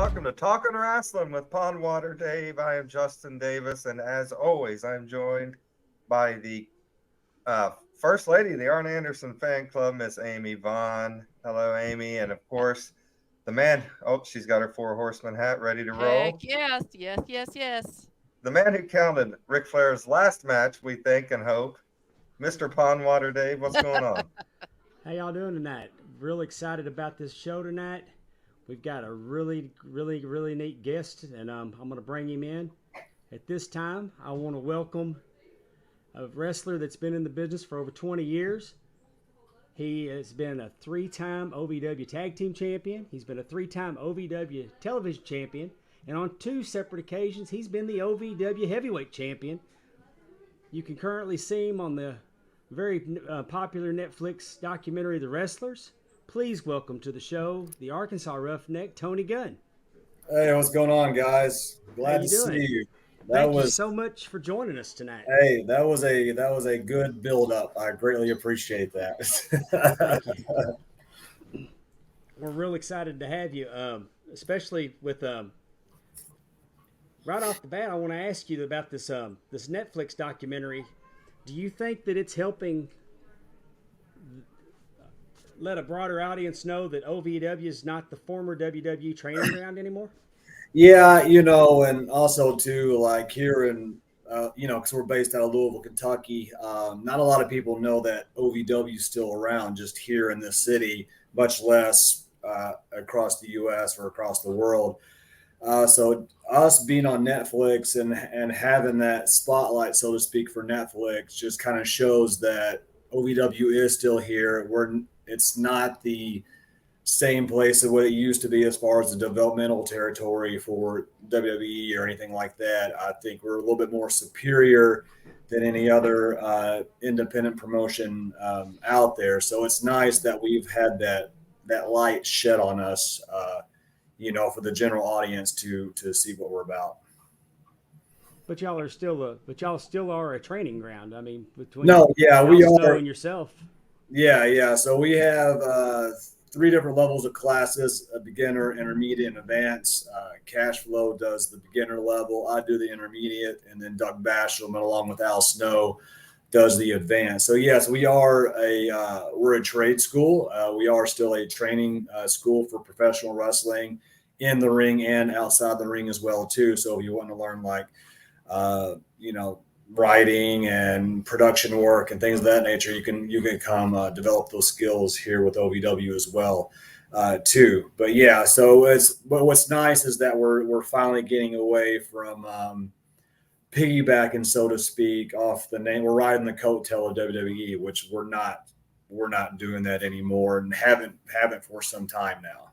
welcome to Talking Wrestling with Pondwater Dave. I am Justin Davis, and as always, I'm joined by the First Lady of the Arn Anderson Fan Club, Miss Amy Vaughn. Hello, Amy, and of course, the man. Oh, she's got her Four Horseman hat ready to roll. Heck yes, yes, yes, yes. The man who counted Ric Flair's last match, we think and hope, Mr. Pondwater Dave. What's going on? How y'all doing tonight? Real excited about this show tonight. We've got a really neat guest, and I'm going to bring him in. At this time, I want to welcome a wrestler that's been in the business for over 20 years. He has been a 3-time OVW Tag Team Champion. He's been a 3-time OVW Television Champion. And on 2 separate occasions, he's been the OVW Heavyweight Champion. You can currently see him on the very popular Netflix documentary, The Wrestlers. Please welcome to the show the Arkansas Roughneck, Tony Gunn. Hey, what's going on, guys? Glad to see you. Thank you so much for joining us tonight. Hey, that was a good build up. I greatly appreciate that. We're real excited to have you, especially with right off the bat. I want to ask you about this Netflix documentary. Do you think that it's helping let a broader audience know that OVW is not the former WWE training ground anymore? Yeah, and also too, like here in, because we're based out of Louisville, Kentucky, not a lot of people know that OVW is still around just here in this city, much less across the U.S. or across the world. So us being on Netflix and having that spotlight, so to speak, for Netflix just kind of shows that OVW is still here. It's not the same place as what it used to be as far as the developmental territory for WWE or anything like that. I think we're a little bit more superior than any other independent promotion out there. So it's nice that we've had that light shed on us, for the general audience to see what we're about. But y'all still are a training ground. I mean, between we are, and yourself. Yeah. So we have 3 different levels of classes: a beginner, intermediate, and advanced. Cash Flow does the beginner level. I do the intermediate, and then Doug Basham, along with Al Snow, does the advanced. So yes, we're a trade school. We are still a training school for professional wrestling in the ring and outside the ring as well too. So if you want to learn writing and production work and things of that nature, you can come develop those skills here with OVW as well too. But yeah, so what's nice is that we're finally getting away from piggybacking, so to speak, off the name. We're riding the coattail of WWE, which we're not doing that anymore, and haven't for some time now.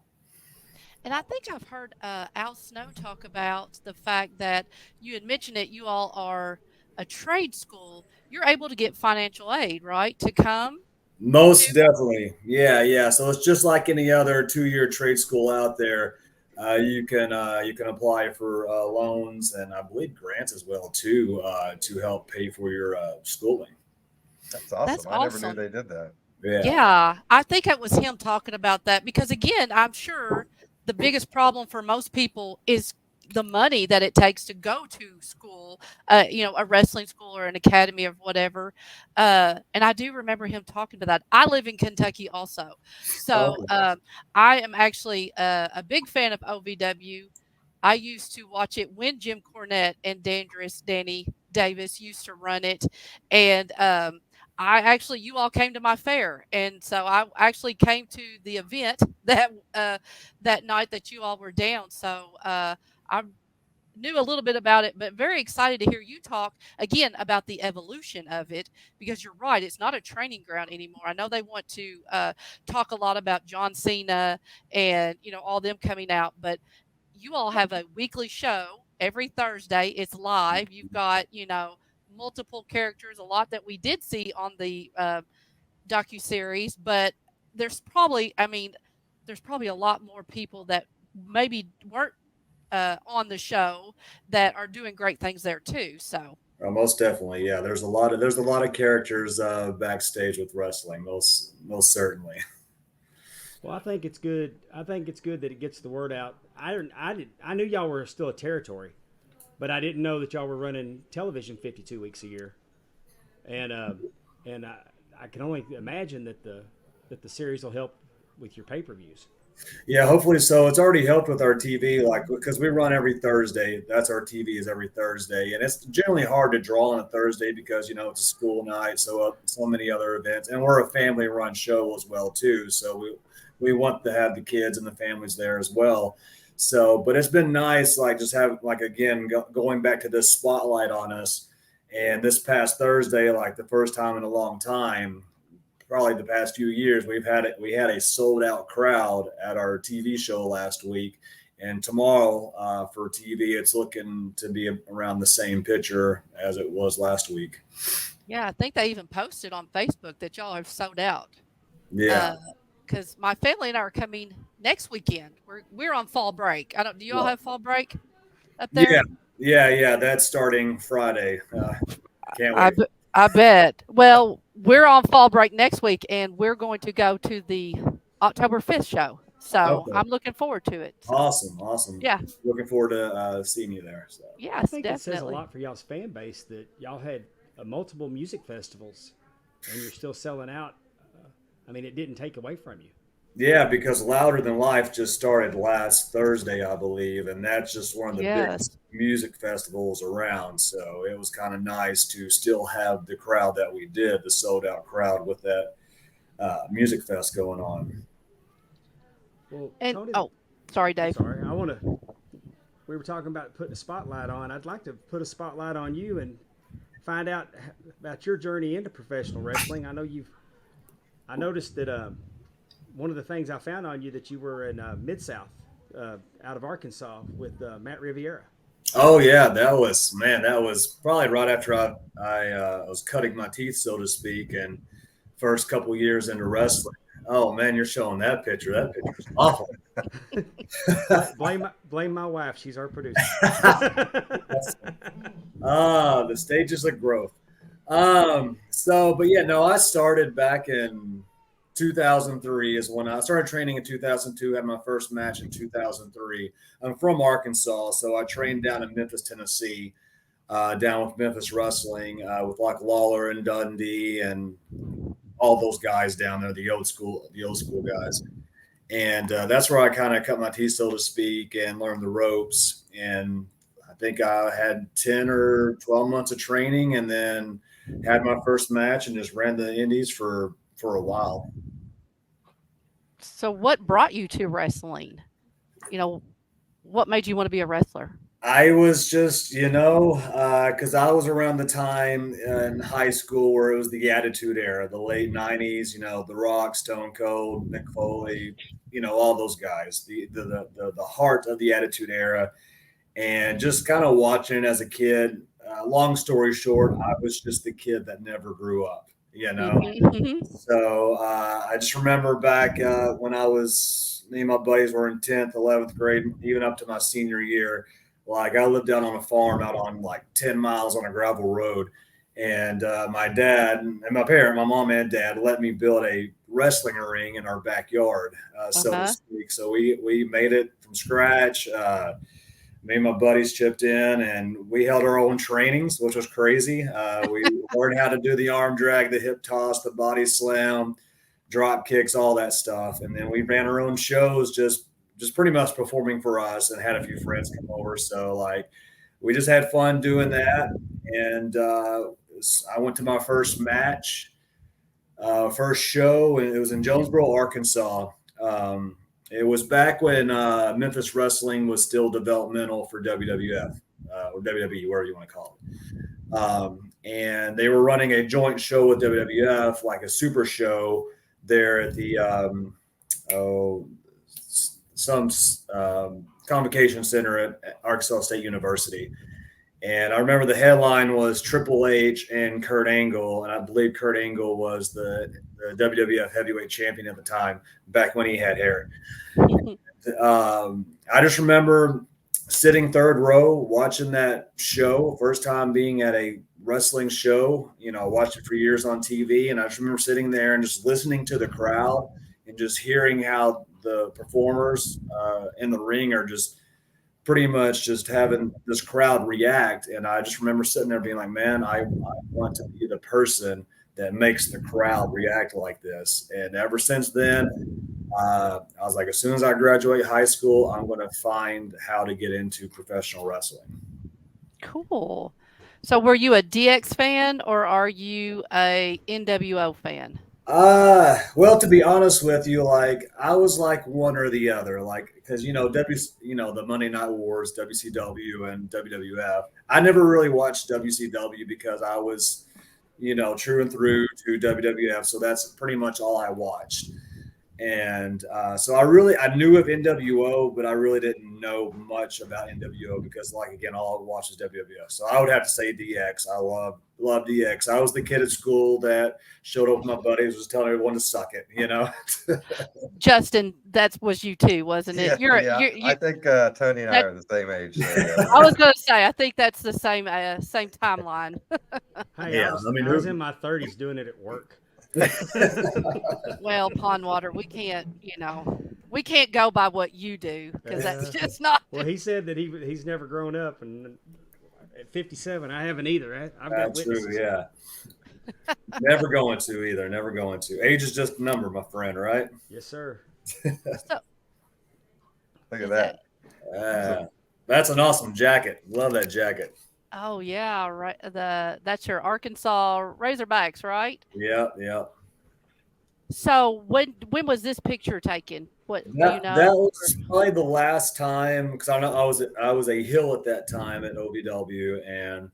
And I think I've heard Al Snow talk about the fact that you had mentioned it. You all are a trade school. You're able to get financial aid, right, to come? Most definitely. Yeah. So it's just like any other 2-year trade school out there. You can apply for loans and I believe grants as well too to help pay for your schooling. That's awesome. That's I never awesome. knew they did that. Yeah, I think it was him talking about that because, again, I'm sure the biggest problem for most people is the money that it takes to go to school, a wrestling school or an academy or whatever. And I do remember him talking to that. I live in Kentucky also. So I am actually a big fan of OVW. I used to watch it when Jim Cornette and Dangerous Danny Davis used to run it. And you all came to my fair, and so I actually came to the event that night that you all were down. So I knew a little bit about it, but very excited to hear you talk again about the evolution of it, because you're right, it's not a training ground anymore. I know they want to talk a lot about John Cena and all them coming out, but you all have a weekly show every Thursday. It's live. You've got multiple characters, a lot that we did see on the docuseries, but there's probably a lot more people that maybe weren't on the show that are doing great things there too. So most definitely, yeah. There's a lot of characters backstage with wrestling, most certainly. Well, I think it's good. I think it's good that it gets the word out. I knew y'all were still a territory, but I didn't know that y'all were running television 52 weeks a year. And I can only imagine that the series will help with your pay-per-views. Yeah, hopefully so. It's already helped with our TV, like because we run every Thursday. That's our TV is every Thursday, and it's generally hard to draw on a Thursday because it's a school night, so many other events, and we're a family-run show as well too. So we want to have the kids and the families there as well. So, but it's been nice, like just have like again going back to this spotlight on us, and this past Thursday, like the first time in a long time. Probably the past few years, we had a sold out crowd at our TV show last week, and tomorrow for TV, it's looking to be around the same picture as it was last week. Yeah, I think they even posted on Facebook that y'all have sold out. Yeah, because my family and I are coming next weekend. We're on fall break. Do you all have fall break up there? Yeah. That's starting Friday. Can't wait. I bet. Well, we're on fall break next week, and we're going to go to the October 5th show. So I'm looking forward to it. Awesome. Yeah. Looking forward to seeing you there. So. Yes, I think definitely. it says a lot for y'all's fan base that y'all had multiple music festivals, and you're still selling out. I mean, it didn't take away from you. Yeah, because Louder Than Life just started last Thursday, I believe, and that's just one of the biggest music festivals around. So it was kind of nice to still have the crowd that we did, the sold-out crowd with that music fest going on. Well, Tony, sorry, Dave. We were talking about putting a spotlight on. I'd like to put a spotlight on you and find out about your journey into professional wrestling. I noticed that one of the things I found on you that you were in Mid-South out of Arkansas with Matt Riviera. Oh yeah, that was probably right after I was cutting my teeth, so to speak, and first couple years into wrestling. Oh man, you're showing that picture. That picture's awful. blame my wife. She's our producer. The stages of growth. I started back in 2003 is when I started training in 2002, had my first match in 2003. I'm from Arkansas, so I trained down in Memphis, Tennessee, down with Memphis Wrestling, with like Lawler and Dundee and all those guys down there, the old school guys. And that's where I kind of cut my teeth, so to speak, and learned the ropes. And I think I had 10 or 12 months of training and then had my first match and just ran the indies for a while. So what brought you to wrestling? What made you want to be a wrestler? I was just, because I was around the time in high school where it was the Attitude Era, the late 90s, The Rock, Stone Cold, Mick Foley, all those guys, the heart of the Attitude Era. And just kind of watching it as a kid. Long story short, I was just the kid that never grew up. So I just remember back when me and my buddies were in 10th, 11th grade, even up to my senior year. Like I lived out on a farm out on like 10 miles on a gravel road. And my dad and my mom and dad let me build a wrestling ring in our backyard, so to speak. So we made it from scratch. Me and my buddies chipped in and we held our own trainings, which was crazy. We learned how to do the arm drag, the hip toss, the body slam, drop kicks, all that stuff. And then we ran our own shows, just pretty much performing for us, and had a few friends come over. So like we just had fun doing that. And I went to my first match, first show, and it was in Jonesboro, Arkansas. It was back when Memphis Wrestling was still developmental for WWF or WWE, whatever you want to call it. And they were running a joint show with WWF, like a super show there at the convocation center at Arkansas State University. And I remember the headline was Triple H and Kurt Angle. And I believe Kurt Angle was the WWF Heavyweight Champion at the time, back when he had hair. I just remember sitting third row, watching that show. First time being at a wrestling show. I watched it for years on TV. And I just remember sitting there and just listening to the crowd and just hearing how the performers in the ring are just pretty much just having this crowd react. And I just remember sitting there being like, man, I want to be the person that makes the crowd react like this. And ever since then, I was like, as soon as I graduate high school, I'm going to find how to get into professional wrestling. Cool. So were you a DX fan or are you a NWO fan? Well, to be honest with you, like I was like one or the other, like because the Monday Night Wars, WCW and WWF. I never really watched WCW because I was, true and through to WWF, so that's pretty much all I watched. And so I knew of NWO, but I really didn't know much about NWO because, like, again, all I watched was WWF. So I would have to say DX. I love DX. I was the kid at school that showed up with my buddies, was telling everyone to suck it, Justin, that was you too, wasn't it? Yeah, I think Tony and I are the same age. So, yeah. I was going to say, I think that's the same timeline. Hey, yeah, I was in my 30s doing it at work. Well, Pondwater, we can't go by what you do because that's just not. Well, he said that he's never grown up, and at 57, I haven't either. I've got witnesses. True, yeah. Never going to either. Never going to. Age is just a number, my friend. Right? Yes, sir. Look at that. That's an awesome jacket. Love that jacket. Oh yeah, right. That's your Arkansas Razorbacks, right? Yeah. So when was this picture taken? What that was probably the last time because I was a heel at that time at OVW, and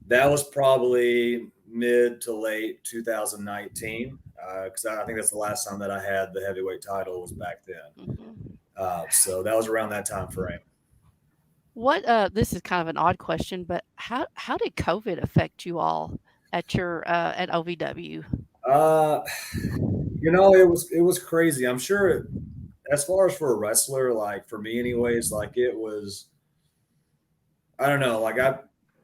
that was probably mid to late 2019 because I think that's the last time that I had the heavyweight title was back then. Mm-hmm. So that was around that time frame. What this is kind of an odd question, but how did COVID affect you all at your at OVW? It was crazy. I'm sure as far as for a wrestler, like for me anyways, like it was, I don't know, like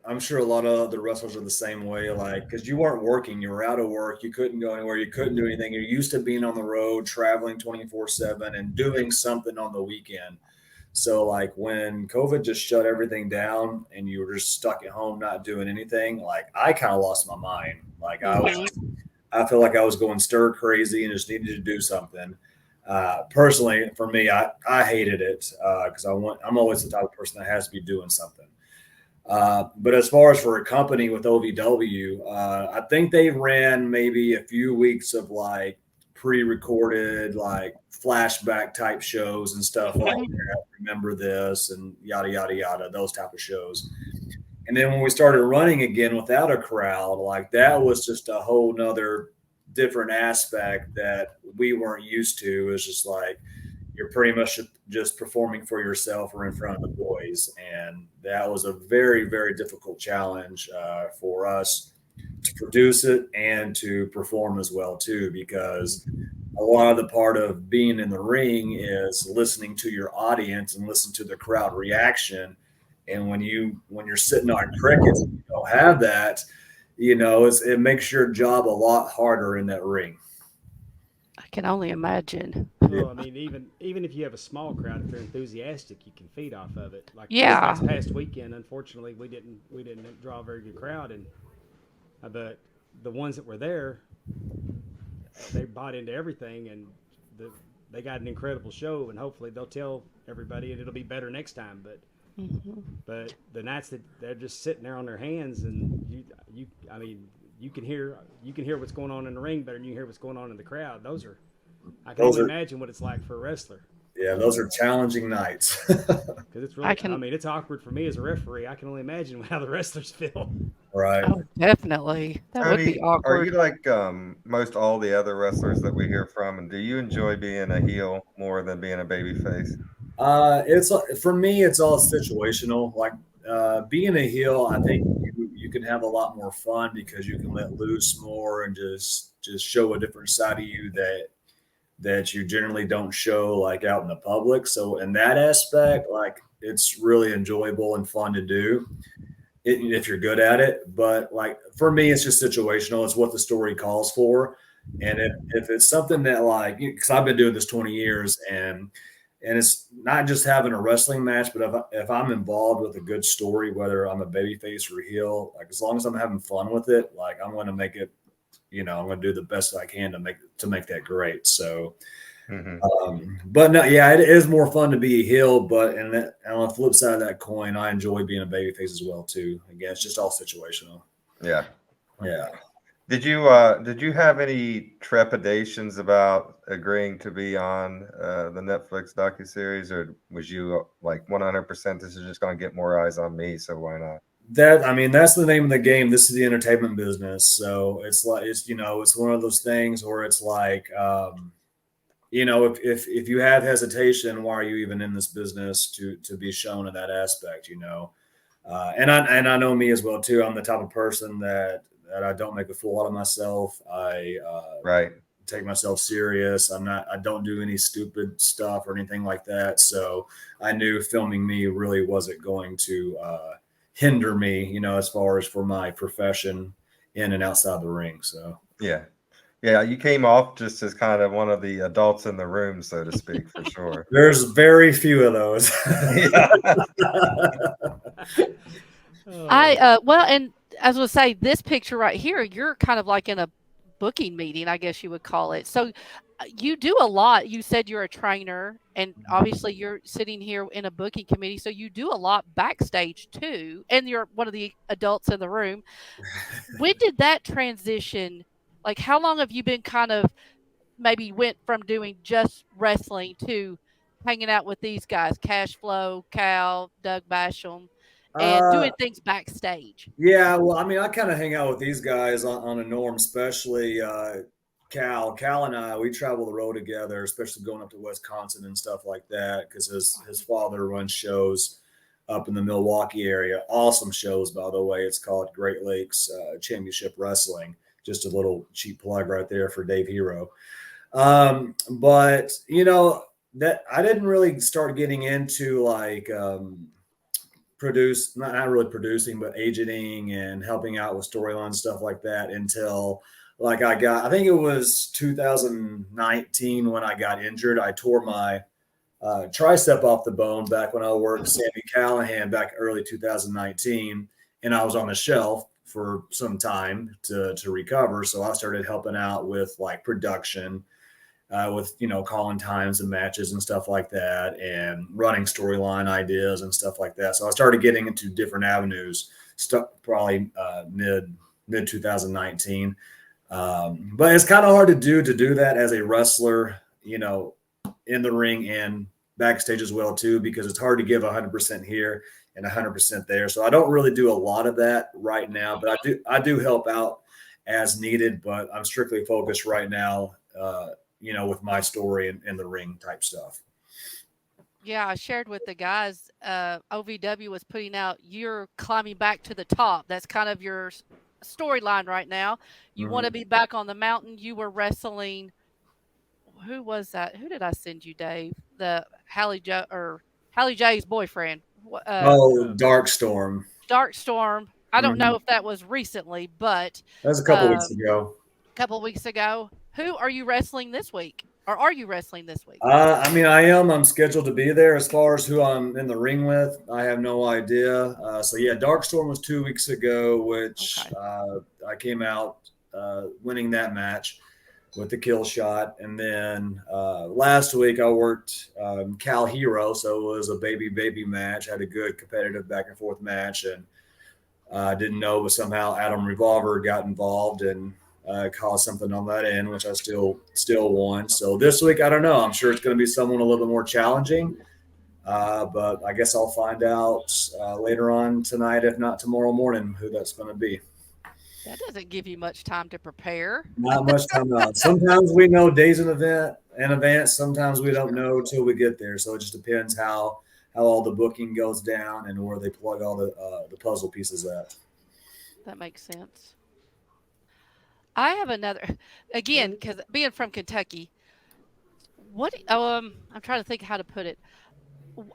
I'm sure a lot of the wrestlers are the same way, like because you weren't working, you were out of work, you couldn't go anywhere, you couldn't do anything. You're used to being on the road, traveling 24/7 and doing something on the weekend. So like when COVID just shut everything down and you were just stuck at home not doing anything, like I kind of lost my mind. Like I feel like I was going stir crazy and just needed to do something. Personally, for me, I hated it because I'm always the type of person that has to be doing something. But as far as for a company with OVW, I think they ran maybe a few weeks of like pre-recorded like flashback type shows and stuff like that. Remember this and yada yada yada, those type of shows. And then when we started running again without a crowd, like that was just a whole nother different aspect that we weren't used to. It was just like you're pretty much just performing for yourself or in front of the boys, and that was a very, very difficult challenge for us to produce it and to perform as well too, because a lot of the part of being in the ring is listening to your audience and listen to the crowd reaction. And when you're sitting on crickets and you don't have that, it makes your job a lot harder in that ring. I can only imagine. Well, I mean, even if you have a small crowd, if they're enthusiastic, you can feed off of it. Like yeah. This past weekend, unfortunately, we didn't draw a very good crowd, but the ones that were there, they bought into everything, and they got an incredible show, and hopefully they'll tell everybody, and it'll be better next time. But the nights that they're just sitting there on their hands, and you can hear what's going on in the ring better than you hear what's going on in the crowd. I can only imagine what it's like for a wrestler. Yeah, those are challenging nights. Because it's really, it's awkward for me as a referee. I can only imagine how the wrestlers feel. Right. Oh, definitely. That would be awkward. Are you like most all the other wrestlers that we hear from, and do you enjoy being a heel more than being a babyface? For me, it's all situational. Like being a heel, I think you can have a lot more fun because you can let loose more and just show a different side of you that you generally don't show like out in the public. So in that aspect, like it's really enjoyable and fun to do if you're good at it. But like for me, it's just situational. It's what the story calls for. And if it's something that like, because I've been doing this 20 years and it's not just having a wrestling match, but if I'm involved with a good story, whether I'm a babyface or heel, like as long as I'm having fun with it, like I'm going to make it, I'm going to do the best I can to make that great. So, but no, yeah, it is more fun to be a heel, but and on the flip side of that coin, I enjoy being a babyface as well too. Again, it's just all situational. Yeah. Yeah. Did you have any trepidations about agreeing to be on the Netflix docuseries, or was you like 100% this is just going to get more eyes on me, so why not? That's the name of the game. This is the entertainment business, so it's like it's one of those things where it's like if you have hesitation, why are you even in this business to be shown in that aspect? And I know me as well too. I'm the type of person that I don't make a fool out of myself. I take myself serious. I don't do any stupid stuff or anything like that. So I knew filming me really wasn't going to hinder me, as far as for my profession in and outside the ring. So yeah, you came off just as kind of one of the adults in the room, so to speak, for sure. There's very few of those. Well, and as I was say, this picture right here, you're kind of like in a booking meeting, I guess you would call it. So you do a lot. You said you're a trainer, and obviously you're sitting here in a booking committee. So you do a lot backstage too, and you're one of the adults in the room. When did that transition? Like, how long have you been kind of maybe went from doing just wrestling to hanging out with these guys, Cash Flow, Cal, Doug Basham, and doing things backstage? Yeah, well, I kind of hang out with these guys on a norm, especially Cal. Cal and I, we travel the road together, especially going up to Wisconsin and stuff like that, because his father runs shows up in the Milwaukee area. Awesome shows, by the way. It's called Great Lakes Championship Wrestling. Just a little cheap plug right there for Dave Hero. But that I didn't really start getting into like not really producing, but agenting and helping out with storyline stuff like that until like I think it was 2019 when I got injured. I tore my tricep off the bone back when I worked Sammy Callahan back early 2019, and I was on the shelf for some time to recover. So I started helping out with like production, with calling times and matches and stuff like that, and running storyline ideas and stuff like that. So I started getting into different avenues, probably mid 2019. But it's kind of hard to do that as a wrestler, in the ring and backstage as well too, because it's hard to give 100% here and 100% there. So I don't really do a lot of that right now, but I do help out as needed. But I'm strictly focused right now, with my story and the ring type stuff. Yeah, I shared with the guys, OVW was putting out, you're climbing back to the top. That's kind of your storyline right now. You want to be back on the mountain. You were wrestling. Who was that? Who did I send you, Dave? The Hallie J's boyfriend. Dark Storm. Dark Storm. I don't know if that was recently, but that was a couple weeks ago. Who are you wrestling this week? Or are you wrestling this week? I am. I'm scheduled to be there. As far as who I'm in the ring with, I have no idea. So yeah, Dark Storm was 2 weeks ago, which I came out winning that match with the kill shot. And then last week I worked Cal Hero, so it was a baby match. Had a good competitive back and forth match, and I didn't know, but somehow Adam Revolver got involved and caused something on that end, which I still won. So this week, I don't know. I'm sure it's going to be someone a little bit more challenging, but I guess I'll find out later on tonight, if not tomorrow morning, who that's going to be. That doesn't give you much time to prepare. Not much time out. Sometimes we know days in advance. Sometimes we don't know till we get there. So it just depends how all the booking goes down and where they plug all the puzzle pieces at. That makes sense. I have another, again, because being from Kentucky, I'm trying to think how to put it.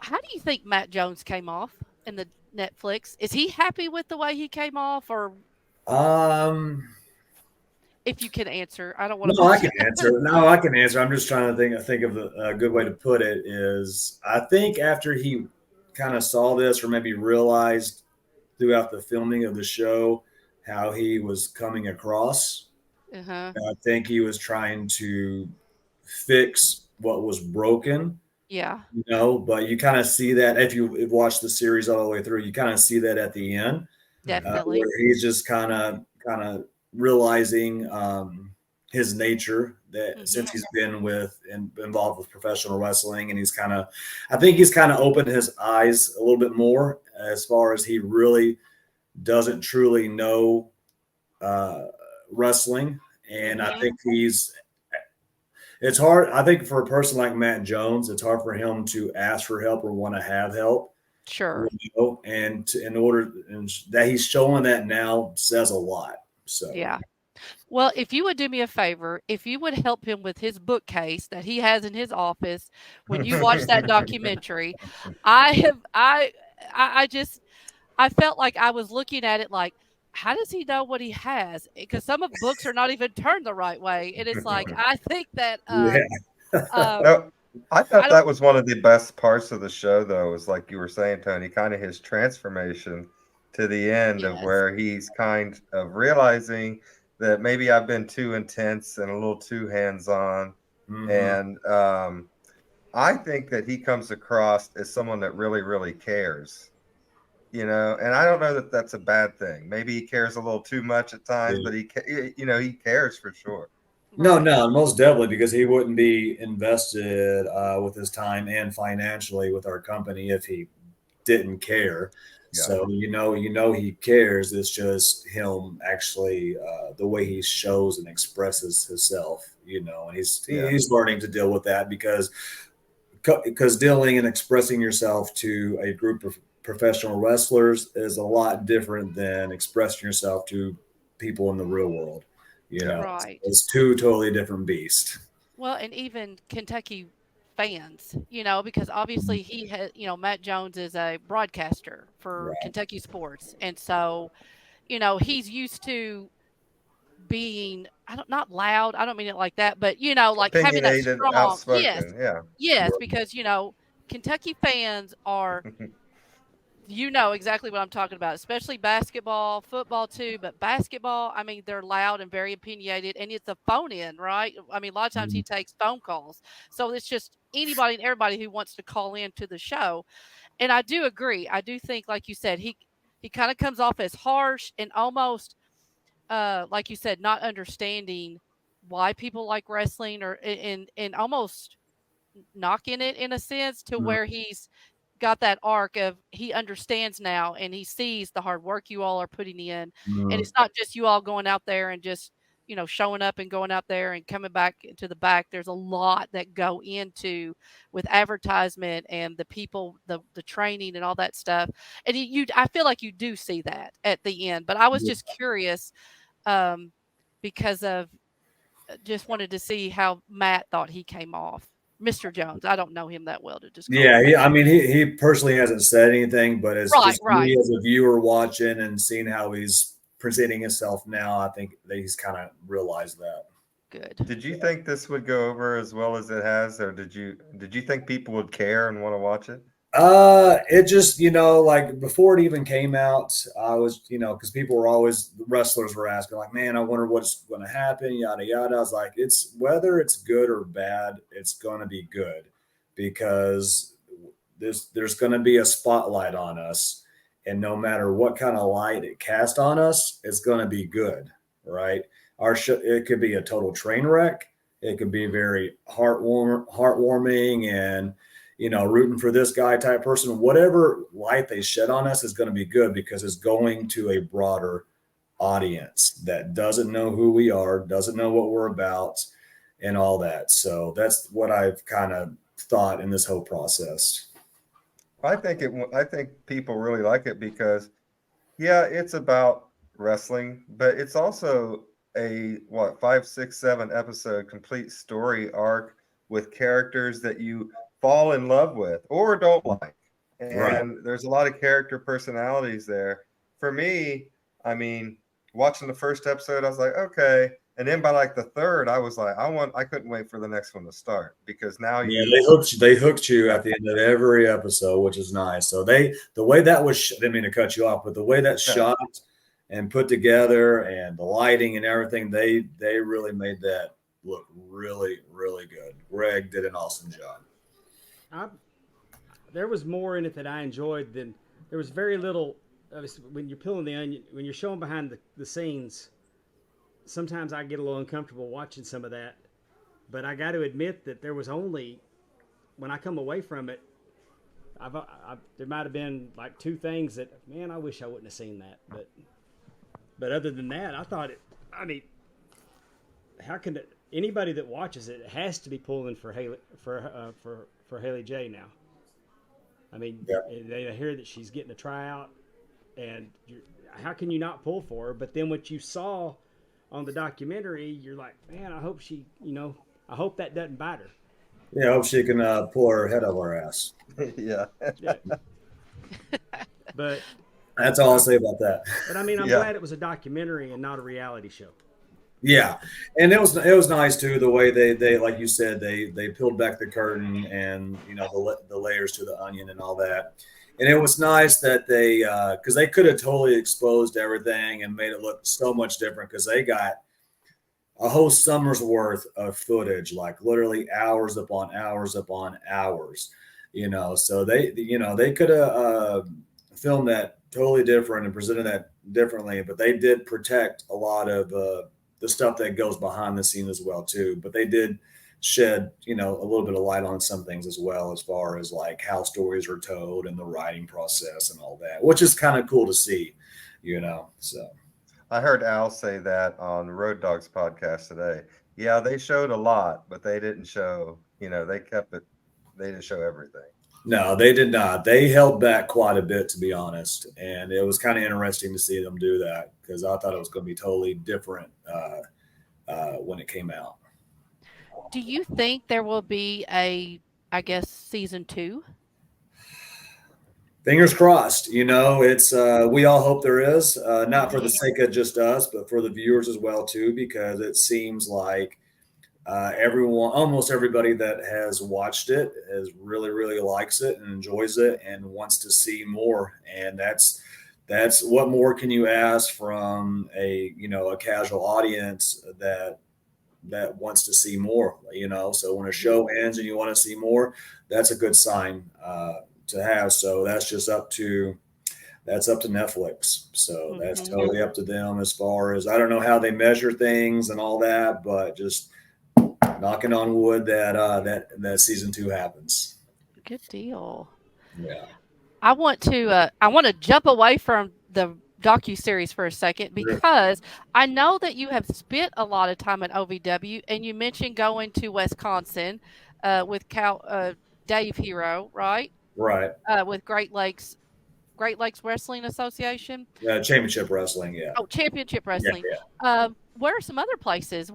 How do you think Matt Jones came off in the Netflix? Is he happy with the way he came off, or if you can answer. I don't want to. No, I can answer. No, I can answer. I'm just trying to think of a good way to put it. Is I think after he kind of saw this, or maybe realized throughout the filming of the show how he was coming across. Uh-huh. I think he was trying to fix what was broken. Yeah, But you kind of see that if you've watched the series all the way through, you kind of see that at the end, definitely. where he's just kind of realizing his nature that since he's been involved with professional wrestling, and I think he's kind of opened his eyes a little bit more as far as he really doesn't truly know wrestling, and I think it's hard. I think for a person like Matt Jones, it's hard for him to ask for help or want to have help. Sure. And that he's showing that now says a lot. So Yeah. Well, if you would do me a favor, if you would help him with his bookcase that he has in his office when you watch that documentary, I felt like I was looking at it like, how does he know what he has? Because some of books are not even turned the right way. And it's like, I think that, No, I thought that was one of the best parts of the show, though, is like you were saying, Tony, kind of his transformation to the end of where he's kind of realizing that maybe I've been too intense and a little too hands-on. And I think that he comes across as someone that really, really cares. And I don't know that that's a bad thing. Maybe he cares a little too much at times, but he cares for sure. No, most definitely, because he wouldn't be invested with his time and financially with our company if he didn't care. Yeah. So he cares. It's just him actually the way he shows and expresses himself. And he's learning to deal with that because dealing and expressing yourself to a group of professional wrestlers is a lot different than expressing yourself to people in the real world. Right. It's two totally different beasts. Well, and even Kentucky fans, because obviously he has, Matt Jones is a broadcaster for Kentucky sports. And so, he's used to being, not loud. I don't mean it like that, but, like having that strong, outspoken. Yes, because, Kentucky fans are, exactly what I'm talking about, especially basketball, football too, but basketball, I mean, they're loud and very opinionated, and it's a phone in, right? I mean, a lot of times he takes phone calls. So it's just anybody and everybody who wants to call in to the show. And I do agree. I do think, like you said, he kind of comes off as harsh and almost, like you said, not understanding why people like wrestling or and almost knocking it in a sense to where he's got that arc of he understands now and he sees the hard work you all are putting in. And it's not just you all going out there and just, showing up and going out there and coming back to the back. There's a lot that go into with advertisement and the people, the training and all that stuff. And I feel like you do see that at the end, but I was just curious because of just wanted to see how Matt thought he came off. Mr. Jones. I don't know him that well to just. He personally hasn't said anything, but as me as a viewer watching and seeing how he's presenting himself now, I think that he's kind of realized that. Good. Did you think this would go over as well as it has, or did you think people would care and want to watch it? It just, like before it even came out, I was, because wrestlers were asking like, man, I wonder what's going to happen, yada, yada. I was like, it's whether it's good or bad, it's going to be good because there's going to be a spotlight on us. And no matter what kind of light it casts on us, it's going to be good. Right. Our show, it could be a total train wreck. It could be very heartwarming and, rooting for this guy type person. Whatever light they shed on us is going to be good because it's going to a broader audience that doesn't know who we are, doesn't know what we're about, and all that. So that's what I've kind of thought in this whole process. I think people really like it because, it's about wrestling, but it's also a 5, 6, 7 episode complete story arc with characters that you fall in love with or don't like. And there's a lot of character personalities there. For me, I mean, watching the first episode, I was like, okay. And then by like the third, I was like, I couldn't wait for the next one to start, because now they hooked you at the end of every episode, which is nice. So the way that was, I didn't mean to cut you off, but the way that shot and put together and the lighting and everything, they really made that look really, really good. Greg did an awesome job. There was more in it that I enjoyed than there was very little. When you're peeling the onion, when you're showing behind the scenes, sometimes I get a little uncomfortable watching some of that. But I got to admit that there was only, when I come away from it, there might have been like 2 things that, man, I wish I wouldn't have seen that. But other than that, I thought it. I mean, how can anybody that watches it has to be pulling for Haley J now? I mean, they hear that she's getting a tryout, and how can you not pull for her? But then what you saw on the documentary, you're like, man, I hope she, I hope that doesn't bite her. Yeah, I hope she can pull her head out of her ass. Yeah. But that's all I'll say about that. But I mean, I'm glad it was a documentary and not a reality show. Yeah, and it was nice too, the way they like you said, they peeled back the curtain and the layers to the onion and all that. And it was nice that they because they could have totally exposed everything and made it look so much different, because they got a whole summer's worth of footage, like literally hours upon hours upon hours, so they could have filmed that totally different and presented that differently, but they did protect a lot of the stuff that goes behind the scene as well too. But they did shed, a little bit of light on some things as well, as far as like how stories are told and the writing process and all that, which is kind of cool to see, so. I heard Al say that on Road Dogg's podcast today. Yeah, they showed a lot, but they didn't show, they kept it, they didn't show everything. No, they did not. They held back quite a bit, to be honest. And it was kind of interesting to see them do that, because I thought it was going to be totally different when it came out. Do you think there will be season 2? Fingers crossed. It's we all hope there is, not for the sake of just us, but for the viewers as well too, because it seems like almost everybody that has watched it really, really likes it and enjoys it and wants to see more. And that's what more can you ask from a casual audience that wants to see more, so when a show ends and you want to see more, that's a good sign to have. So that's up to Netflix. So that's totally up to them, as far as, I don't know how they measure things and all that, but just knocking on wood that season 2 happens. Good deal. Yeah. I want to jump away from the docuseries for a second, because I know that you have spent a lot of time at OVW, and you mentioned going to Wisconsin with Dave Hero, right? Right. With Great Lakes Wrestling Association. Championship Wrestling, yeah. Oh, Championship Wrestling. Yeah. Where are some other places?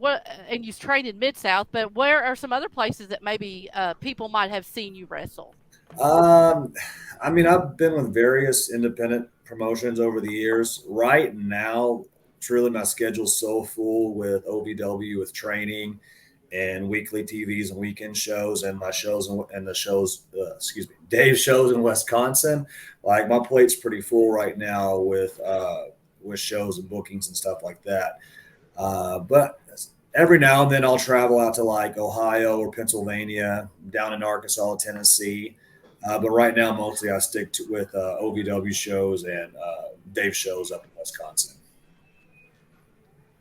And you've trained in Mid-South, but where are some other places that maybe people might have seen you wrestle? I mean, I've been with various independent promotions over the years. Right now, truly, my schedule's so full with OVW, with training and weekly TVs and weekend shows, and my shows and the shows, Dave's shows in Wisconsin. Like, my plate's pretty full right now with shows and bookings and stuff like that. But every now and then I'll travel out to like Ohio or Pennsylvania, down in Arkansas, Tennessee. But right now, mostly I stick with OVW shows and Dave shows up in Wisconsin.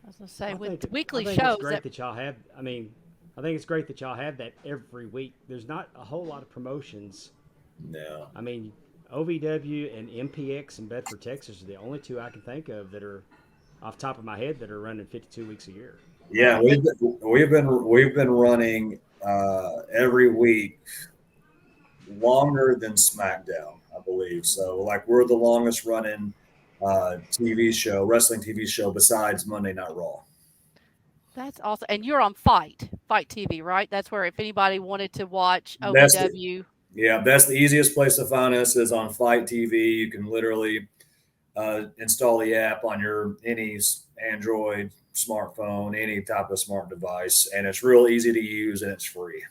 I was going to say, with I weekly think shows. It's great that y'all have. I mean, I think it's great that y'all have that every week. There's not a whole lot of promotions. No. I mean, OVW and MPX in Bedford, Texas are the only 2 I can think of that are off the top of my head that are running 52 weeks a year. Yeah, we've been running every week longer than SmackDown, I believe. So, like, we're the longest running wrestling TV show besides Monday Night Raw. That's awesome. And you're on Fight TV, right? That's where, if anybody wanted to watch OVW. That's the easiest place to find us, is on Fight TV. You can literally install the app on your any Android smartphone, any type of smart device, and it's real easy to use and it's free.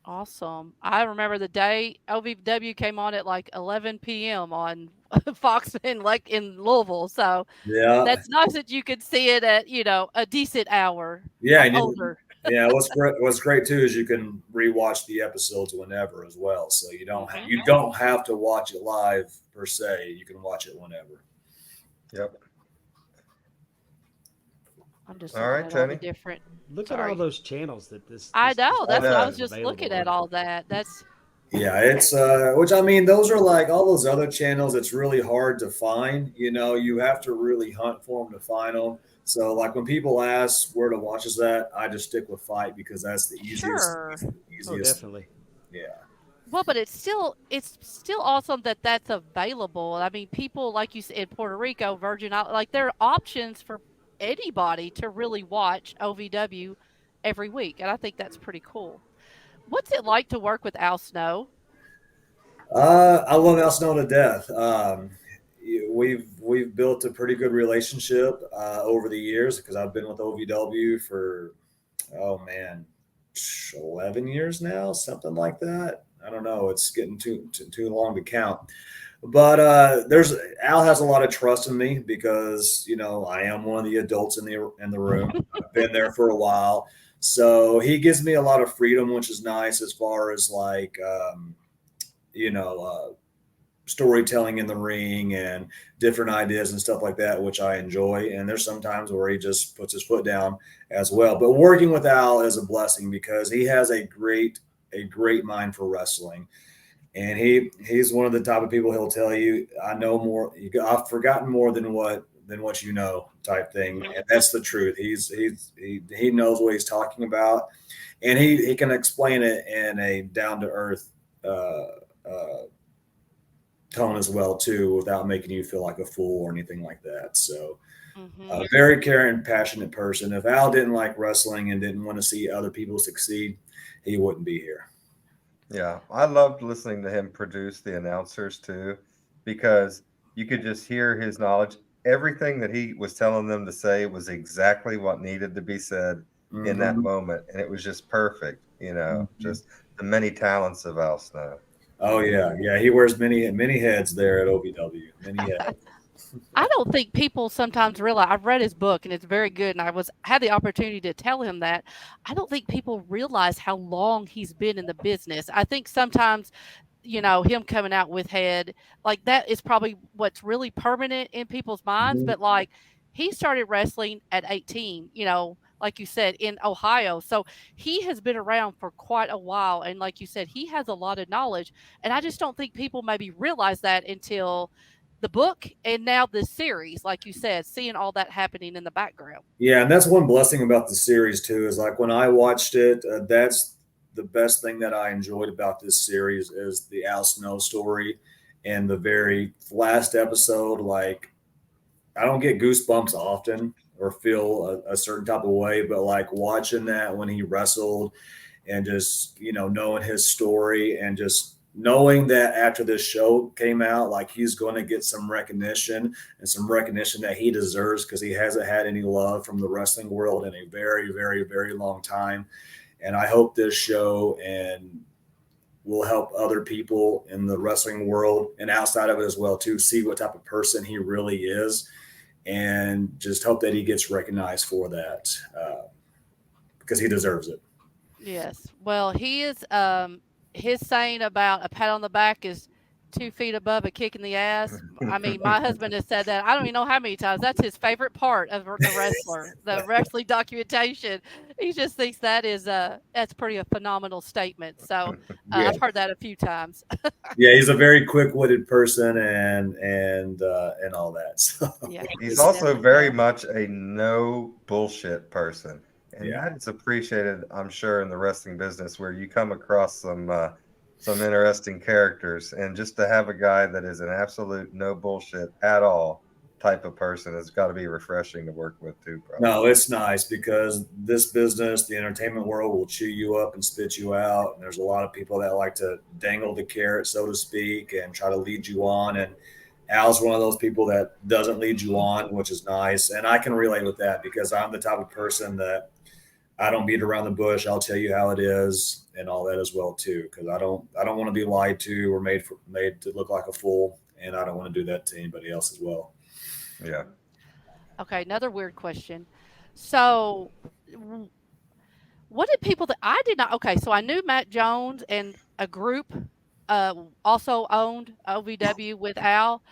Awesome. I remember the day OVW came on at like 11 p.m. on Fox in Louisville. So Yeah, that's nice that you could see it at, a decent hour. yeah, I'm older. yeah. What's great too is you can rewatch the episodes whenever as well. So you don't have to watch it live per se. You can watch it whenever. Yep. I'm just All looking right, at all the Jenny. different. Look at all those channels that this. I know. That's what I was is just available looking at on. all that. That's Yeah, it's which I mean, those are like all those other channels. It's really hard to find. You have to really hunt for them to find them. So, like when people ask where to watch us at, I just stick with Fight because that's the easiest. sure. Oh, definitely. Yeah. Well, but it's still awesome that that's available. I mean, people like you said in Puerto Rico, Virgin Islands, like there are options for anybody to really watch OVW every week, and I think that's pretty cool. What's it like to work with Al Snow? I love Al Snow to death. We've built a pretty good relationship over the years because I've been with OVW for 11 years now, something like that. I don't know. It's getting too long to count. But Al has a lot of trust in me because I am one of the adults in the room. I've been there for a while, so he gives me a lot of freedom, which is nice as far as like storytelling in the ring and different ideas and stuff like that, which I enjoy. And there's some times where he just puts his foot down as well. But working with Al is a blessing because he has a great mind for wrestling. And he's one of the type of people he'll tell you, I know more. I've forgotten more than what you know, type thing. And that's the truth. He knows what he's talking about, and he can explain it in a down to earth tone as well too, without making you feel like a fool or anything like that. So. A very caring, passionate person. If Al didn't like wrestling and didn't want to see other people succeed, he wouldn't be here. Yeah, I loved listening to him produce the announcers too, because you could just hear his knowledge. Everything that he was telling them to say was exactly what needed to be said in that moment, and it was just perfect. Just the many talents of Al Snow. Oh yeah, he wears many heads there at OVW. Many heads. I don't think people sometimes realize. I've read his book and it's very good, and had the opportunity to tell him that. I don't think people realize how long he's been in the business. I think sometimes, him coming out with head like that is probably what's really permanent in people's minds. But like, he started wrestling at 18. Like you said, in Ohio. So he has been around for quite a while. And like you said, he has a lot of knowledge. And I just don't think people maybe realize that until the book and now the series, like you said, seeing all that happening in the background. Yeah, and that's one blessing about the series too, is like when I watched it, that's the best thing that I enjoyed about this series is the Al Snow story. And the very last episode, like I don't get goosebumps often or feel a certain type of way, but like watching that when he wrestled and just, knowing his story and just knowing that after this show came out, like he's going to get some recognition and some recognition that he deserves because he hasn't had any love from the wrestling world in a very, very, very long time. And I hope this show will help other people in the wrestling world and outside of it as well too, see what type of person he really is, and just hope that he gets recognized for that because he deserves it. Yes. Well, he is, his saying about a pat on the back is 2 feet above a kick in the ass. I mean, my husband has said that. I don't even know how many times. That's his favorite part of the wrestler, the wrestling documentation. He just thinks that's pretty a phenomenal statement. So I've heard that a few times. Yeah, he's a very quick-witted person and all that. So. Yeah, he's also very much a no bullshit person. And Yeah. that is appreciated, I'm sure, in the wrestling business where you come across some interesting characters. And just to have a guy that is an absolute no bullshit at all type of person has got to be refreshing to work with too, probably. No, it's nice because this business, the entertainment world, will chew you up and spit you out. And there's a lot of people that like to dangle the carrot, so to speak, and try to lead you on. And Al's one of those people that doesn't lead you on, which is nice. And I can relate with that because I'm the type of person that I don't beat around the bush. I'll tell you how it is and all that as well too. Cause I don't want to be lied to or made to look like a fool. And I don't want to do that to anybody else as well. Yeah. Okay, another weird question. So, what did people that I did not? Okay, so I knew Matt Jones and a group also owned OVW with Al,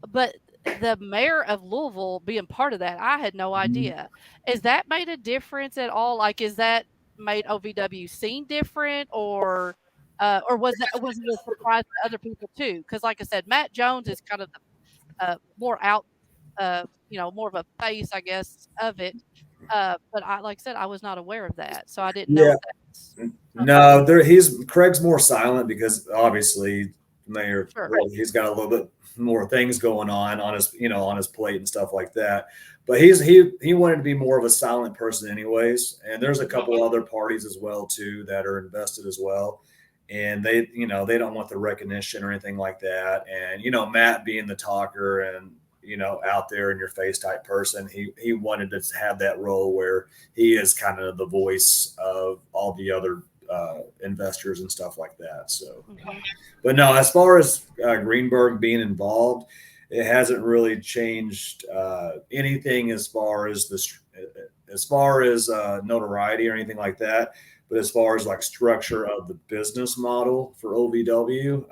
but the mayor of Louisville being part of that, I had no idea. Is that made a difference at all? Like, is that made OVW seem different, or was it a surprise to other people too? Because, like I said, Matt Jones is kind of the more out, more of a face, I guess, of it. But like I said, I was not aware of that, so I didn't know. Yeah. If that's No, Craig's more silent because obviously Mayor, Sure. he's got a little bit more things going on his on his plate and stuff like that. But he wanted to be more of a silent person anyways. And there's a couple other parties as well too that are invested as well. And they don't want the recognition or anything like that. And Matt being the talker and out there in your face type person, he wanted to have that role where he is kind of the voice of all the other investors and stuff like that. So, but no, as far as Greenberg being involved, it hasn't really changed anything as far as notoriety or anything like that. But as far as like structure of the business model for OVW,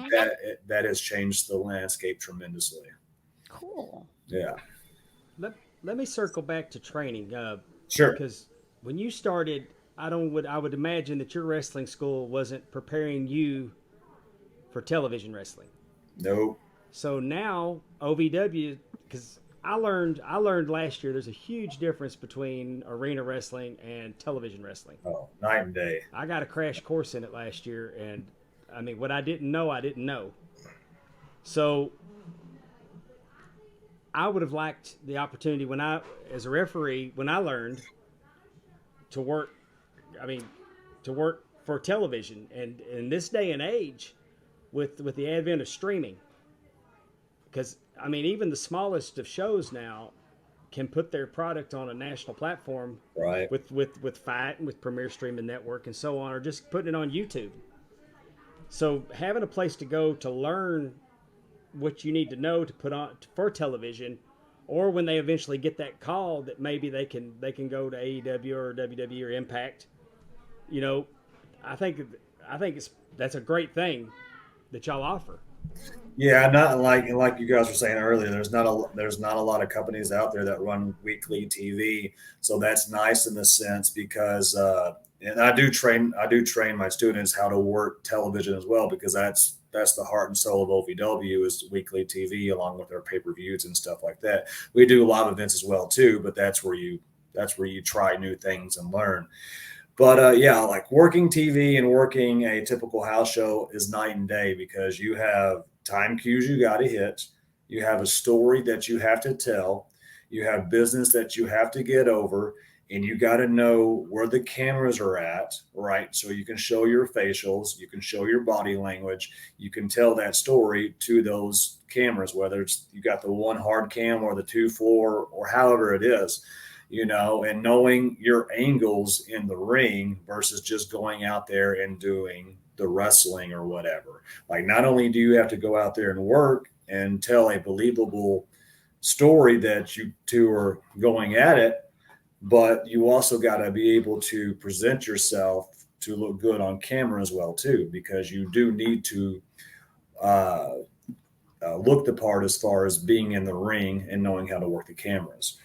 that has changed the landscape tremendously. Cool. Yeah. Let me circle back to training. Sure. Because when you started, I would imagine that your wrestling school wasn't preparing you for television wrestling. Nope. So now OVW, because I learned last year there's a huge difference between arena wrestling and television wrestling. Oh, night and day. I got a crash course in it last year, and I mean, what I didn't know, I didn't know. So I would have liked the opportunity as a referee, when I learned to work for television. And in this day and age, with the advent of streaming, because I mean, even the smallest of shows now can put their product on a national platform, right? With Fight and with Premier Streaming Network and so on, or just putting it on YouTube. So having a place to go to learn what you need to know to put on for television, or when they eventually get that call that maybe they can go to AEW or WWE or Impact, I think that's a great thing that y'all offer. Yeah, not like you guys were saying earlier. There's not a lot of companies out there that run weekly TV, so that's nice in the sense because and I do train my students how to work television as well, because that's the heart and soul of OVW is weekly TV along with our pay-per-views and stuff like that. We do live events as well too, but that's where you try new things and learn. But yeah, like working TV and working a typical house show is night and day, because you have time cues you got to hit. You have a story that you have to tell. You have business that you have to get over, and you got to know where the cameras are at, right? So you can show your facials, you can show your body language, you can tell that story to those cameras, whether it's you got the one hard cam or the 2-4 or however it is, and knowing your angles in the ring versus just going out there and doing the wrestling or whatever. Like, not only do you have to go out there and work and tell a believable story that you two are going at it, but you also got to be able to present yourself to look good on camera as well too, because you do need to look the part as far as being in the ring and knowing how to work the cameras.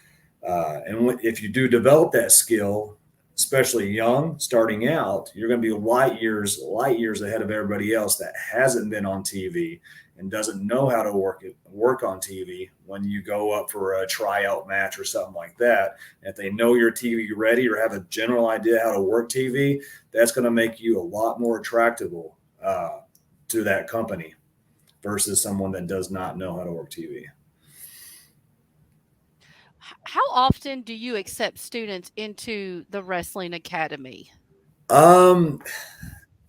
And if you do develop that skill, especially young, starting out, you're going to be light years ahead of everybody else that hasn't been on TV and doesn't know how to work on TV when you go up for a tryout match or something like that. And if they know you're TV ready or have a general idea how to work TV, that's going to make you a lot more attractable to that company versus someone that does not know how to work TV. How often do you accept students into the wrestling academy?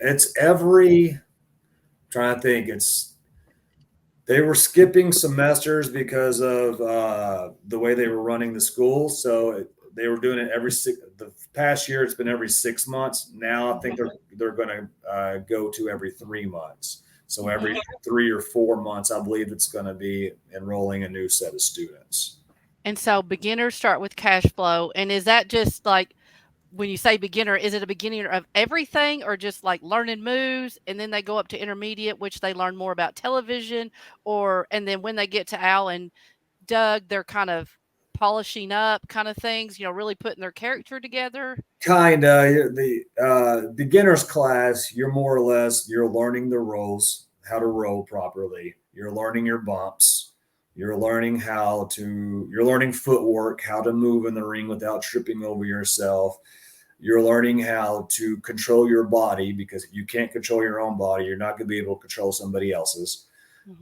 It's every, trying to think, They were skipping semesters because of the way they were running the school. So they were doing it the past year. It's been every 6 months. Now I think they're going to go to every 3 months. So every 3 or 4 months, I believe it's going to be enrolling a new set of students. And so beginners start with cash flow. And is that just like, when you say beginner, is it a beginner of everything, or just like learning moves, and then they go up to intermediate, which they learn more about television, and then when they get to Al and Doug, they're kind of polishing up kind of things, really putting their character together? Kind of. The beginner's class, you're more or less, you're learning the roles, how to roll properly. You're learning your bumps. You're learning you're learning footwork, how to move in the ring without tripping over yourself. You're learning how to control your body, because if you can't control your own body, you're not going to be able to control somebody else's.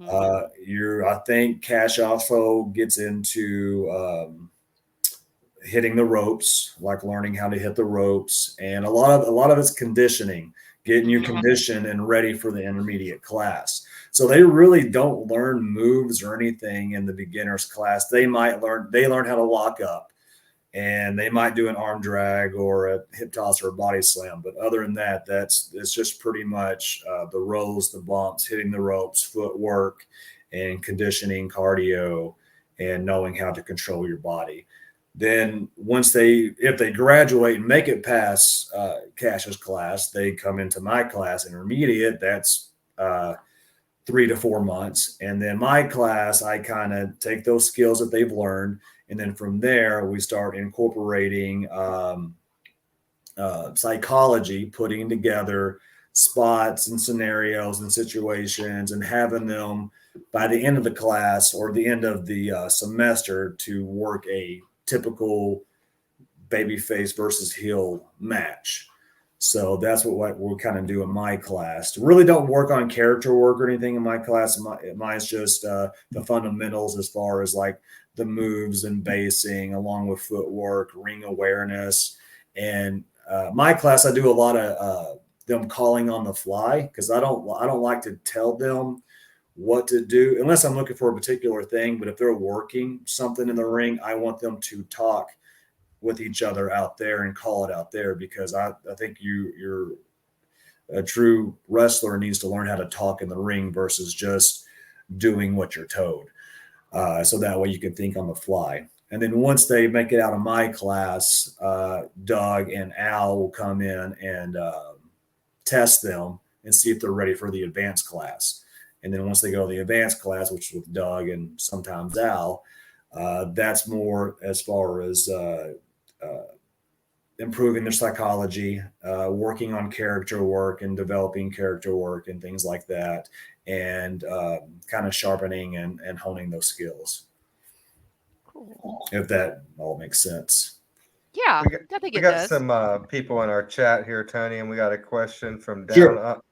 I think Cash also gets into hitting the ropes, like learning how to hit the ropes, and a lot of it's conditioning, getting you conditioned and ready for the intermediate class. So they really don't learn moves or anything in the beginner's class. They learn how to lock up, and they might do an arm drag or a hip toss or a body slam. But other than that, it's just pretty much the rolls, the bumps, hitting the ropes, footwork, and conditioning, cardio, and knowing how to control your body. Then if they graduate and make it past Cash's class, they come into my class, intermediate. That's 3 to 4 months. And then my class, I kind of take those skills that they've learned, and then from there we start incorporating psychology, putting together spots and scenarios and situations, and having them by the end of the class or the end of the semester to work a typical babyface versus heel match. So that's what we'll kind of do in my class. Really don't work on character work or anything in my class. Mine's just the fundamentals as far as like the moves and basing, along with footwork, ring awareness. And my class, I do a lot of them calling on the fly, because I don't like to tell them what to do unless I'm looking for a particular thing. But if they're working something in the ring, I want them to talk with each other out there and call it out there, because I think you're a true wrestler needs to learn how to talk in the ring versus just doing what you're told. So that way you can think on the fly. And then once they make it out of my class, Doug and Al will come in and test them and see if they're ready for the advanced class. And then once they go to the advanced class, which is with Doug and sometimes Al, that's more as far as improving their psychology, working on character work and developing character work and things like that, and kind of sharpening and honing those skills. Cool. If that all makes sense. Yeah, I think it does. We got some people in our chat here, Tony, and we got a question from down Sure. up.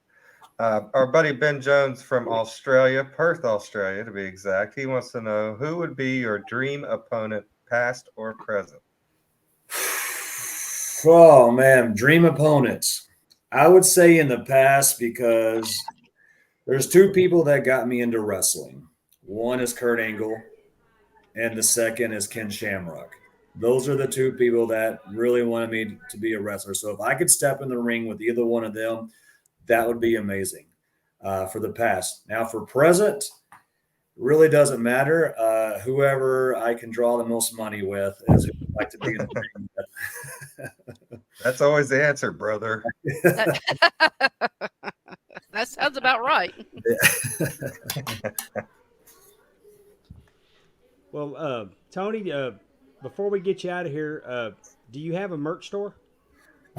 Our buddy Ben Jones from Australia, Perth, Australia, to be exact. He wants to know, who would be your dream opponent, past or present? Oh man, dream opponents. I would say in the past, because there's two people that got me into wrestling. One is Kurt Angle, and the second is Ken Shamrock. Those are the two people that really wanted me to be a wrestler. So if I could step in the ring with either one of them, that would be amazing for the past. Now for present, really doesn't matter. Whoever I can draw the most money with is who I'd like to be in the ring with. That's always the answer, brother. That sounds about right. Well, Tony, before we get you out of here, do you have a merch store?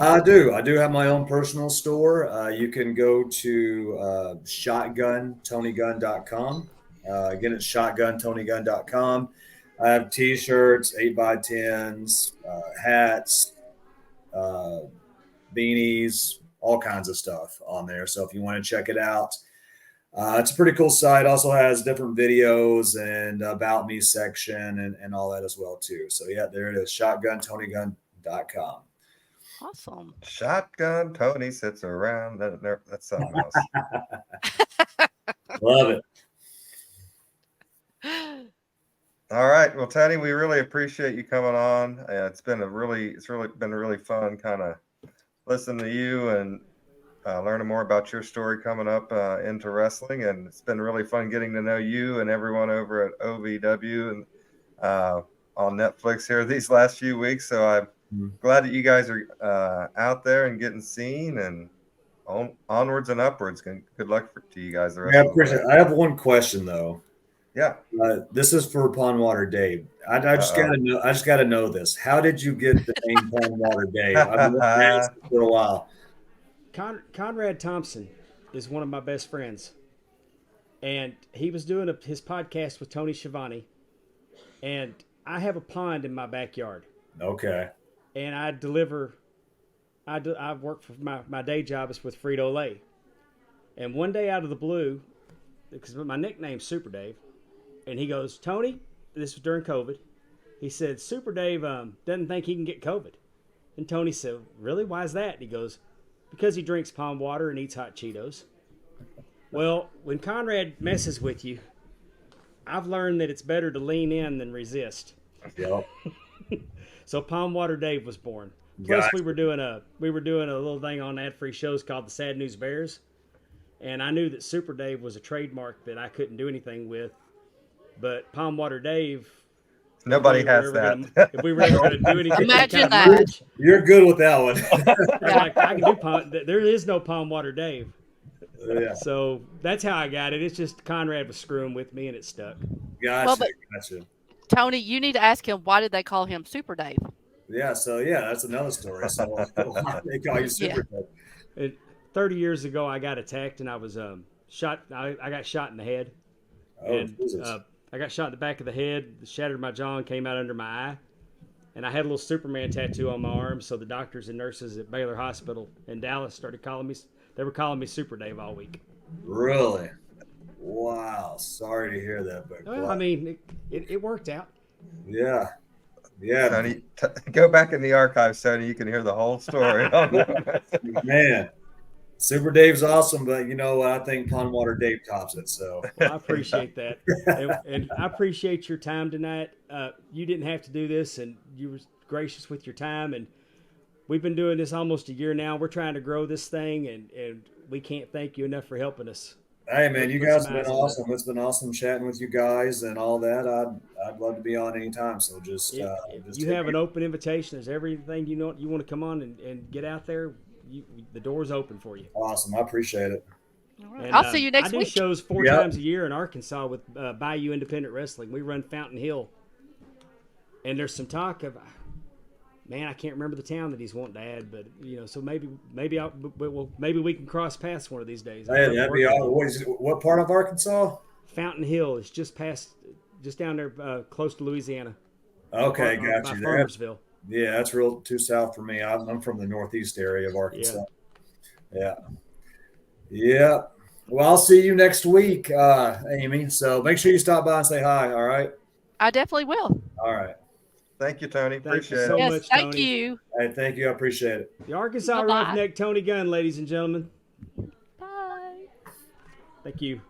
I do. I do have my own personal store. You can go to shotgunTonygunn.com. Again, it's shotgunTonygunn.com. I have T-shirts, 8x10s, hats, beanies, all kinds of stuff on there. So if you want to check it out, it's a pretty cool site. Also has different videos and about me section and all that as well too. So yeah, there it is, shotgunTonygunn.com. Awesome. Shotgun Tony sits around. That's something else. Love it. All right. Well, Teddy, we really appreciate you coming on. It's really been really fun kind of listening to you and learning more about your story coming up into wrestling. And it's been really fun getting to know you and everyone over at OVW and on Netflix here these last few weeks. So I'm glad that you guys are out there and getting seen and onwards and upwards. Good luck to you guys the rest of the way. I have one question though. Yeah. This is for Pondwater Dave. I just gotta know. I just gotta know this. How did you get the name Pondwater Dave? I've been asking for a while. Conrad Thompson is one of my best friends, and he was doing his podcast with Tony Schiavone, and I have a pond in my backyard. Okay. And I work for my day job is with Frito-Lay, and one day out of the blue, because my nickname's Super Dave. And he goes, Tony, this was during COVID. He said, Super Dave doesn't think he can get COVID. And Tony said, really? Why is that? And he goes, because he drinks pond water and eats hot Cheetos. Well, when Conrad messes with you, I've learned that it's better to lean in than resist. Yep. So Pond Water Dave was born. Plus, we were doing a little thing on ad-free shows called the Sad News Bears. And I knew that Super Dave was a trademark that I couldn't do anything with. But Pond Water Dave, nobody has that. If we were ever going to do anything, imagine that. You're good with that one. Like, I can do pond. There is no Pond Water Dave. Yeah. So that's how I got it. It's just Conrad was screwing with me and it stuck. Gotcha. Tony, you need to ask him why did they call him Super Dave? Yeah. So that's another story. So they call you Super Dave. 30 years ago, I got attacked and I was shot. I got shot in the head. Oh, and I got shot in the back of the head, shattered my jaw and came out under my eye. And I had a little Superman tattoo on my arm, so the doctors and nurses at Baylor Hospital in Dallas started calling me. They were calling me Super Dave all week. Really? Wow. Sorry to hear that. But well, I mean, it worked out. Yeah. Yeah. Tony, go back in the archives, Tony. You can hear the whole story. Man. Super Dave's awesome, but you know what? I think Pondwater Dave tops it. So well, I appreciate that, and I appreciate your time tonight. You didn't have to do this, and you were gracious with your time. And we've been doing this almost a year now. We're trying to grow this thing, and we can't thank you enough for helping us. Hey, man, you guys have been awesome. It's been awesome chatting with you guys and all that. I'd love to be on anytime. So just you have an open invitation. There's everything you want to come on and get out there. The door's open for you. Awesome. I appreciate it. All right. I'll see you next week. I do shows 4 times a year in Arkansas with Bayou Independent Wrestling. We run Fountain Hill. And there's some talk of, man, I can't remember the town that he's wanting to add, but so maybe we can cross paths one of these days. Hey, that'd be awesome. What part of Arkansas? Fountain Hill is just down there, close to Louisiana. Okay, got you. Farmersville. Yeah, that's real too south for me. I'm from the northeast area of Arkansas. Yeah. Well, I'll see you next week, Amy. So make sure you stop by and say hi. All right. I definitely will. All right. Thank you, Tony. Appreciate it. So much, thank Tony. you. Hey, thank you. I appreciate it. The Arkansas Roughneck, Tony Gunn, ladies and gentlemen. Bye. Thank you.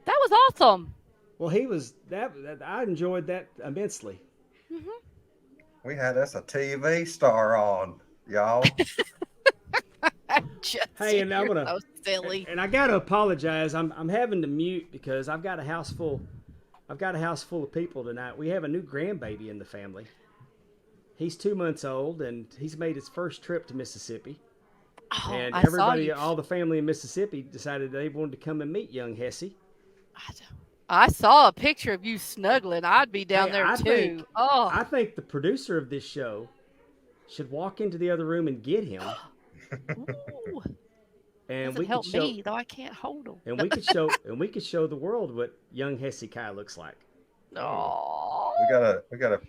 That was awesome. Well, he was that. I enjoyed that immensely. Mm-hmm. We had us a TV star on, y'all. Hey, and I'm gonna so silly. And I gotta apologize. I'm having to mute because I've got a house full of people tonight. We have a new grandbaby in the family. He's 2 months old and he's made his first trip to Mississippi. Oh, and I everybody, saw you. all the family in Mississippi decided they wanted to come and meet young Hesse. I saw a picture of you snuggling. I'd be down there too. I think the producer of this show should walk into the other room and get him. Ooh. And we help me, though I can't hold him. And we could show the world what young Hesse Kai looks like. Oh. We got a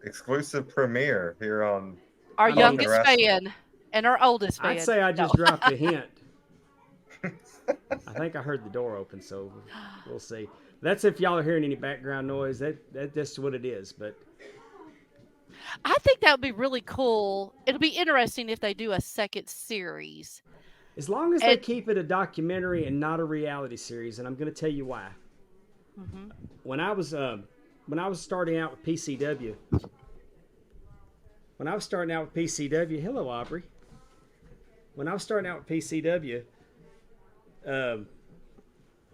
exclusive premiere here on our youngest fan and our oldest fan. I'd say I just dropped a hint. I think I heard the door open, so we'll see. That's if y'all are hearing any background noise. That's what it is. But I think that would be really cool. It'll be interesting if they do a second series As long as they keep it a documentary and not a reality series, and I'm going to tell you why. Mm-hmm. When I was starting out with PCW, hello Aubrey. When I was starting out with PCW,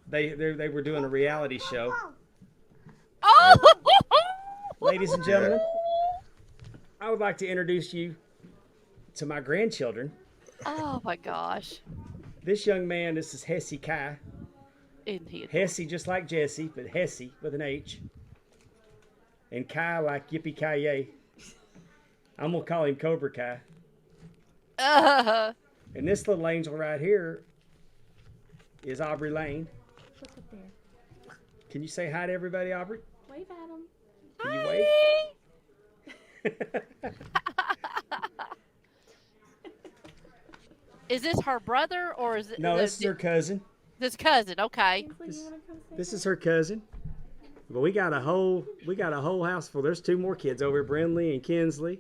they were doing a reality show. Oh, Ladies and gentlemen, I would like to introduce you to my grandchildren. oh my gosh! This young man, this is Hesse Kai. Isn't he? Hesse, just like Jesse, but Hesse with an H. And Kai like Yippee Ki Yay. I'm gonna call him Cobra Kai. And this little angel right here is Aubrey Lane. What's up there? Can you say hi to everybody, Aubrey? Wave at him. Can you wave? Is this her brother or is it? No, this is her cousin. This cousin, okay. Kinsley, you wanna come say This hi? is her cousin. But we got a whole house full. There's 2 more kids over, Brindley and Kinsley.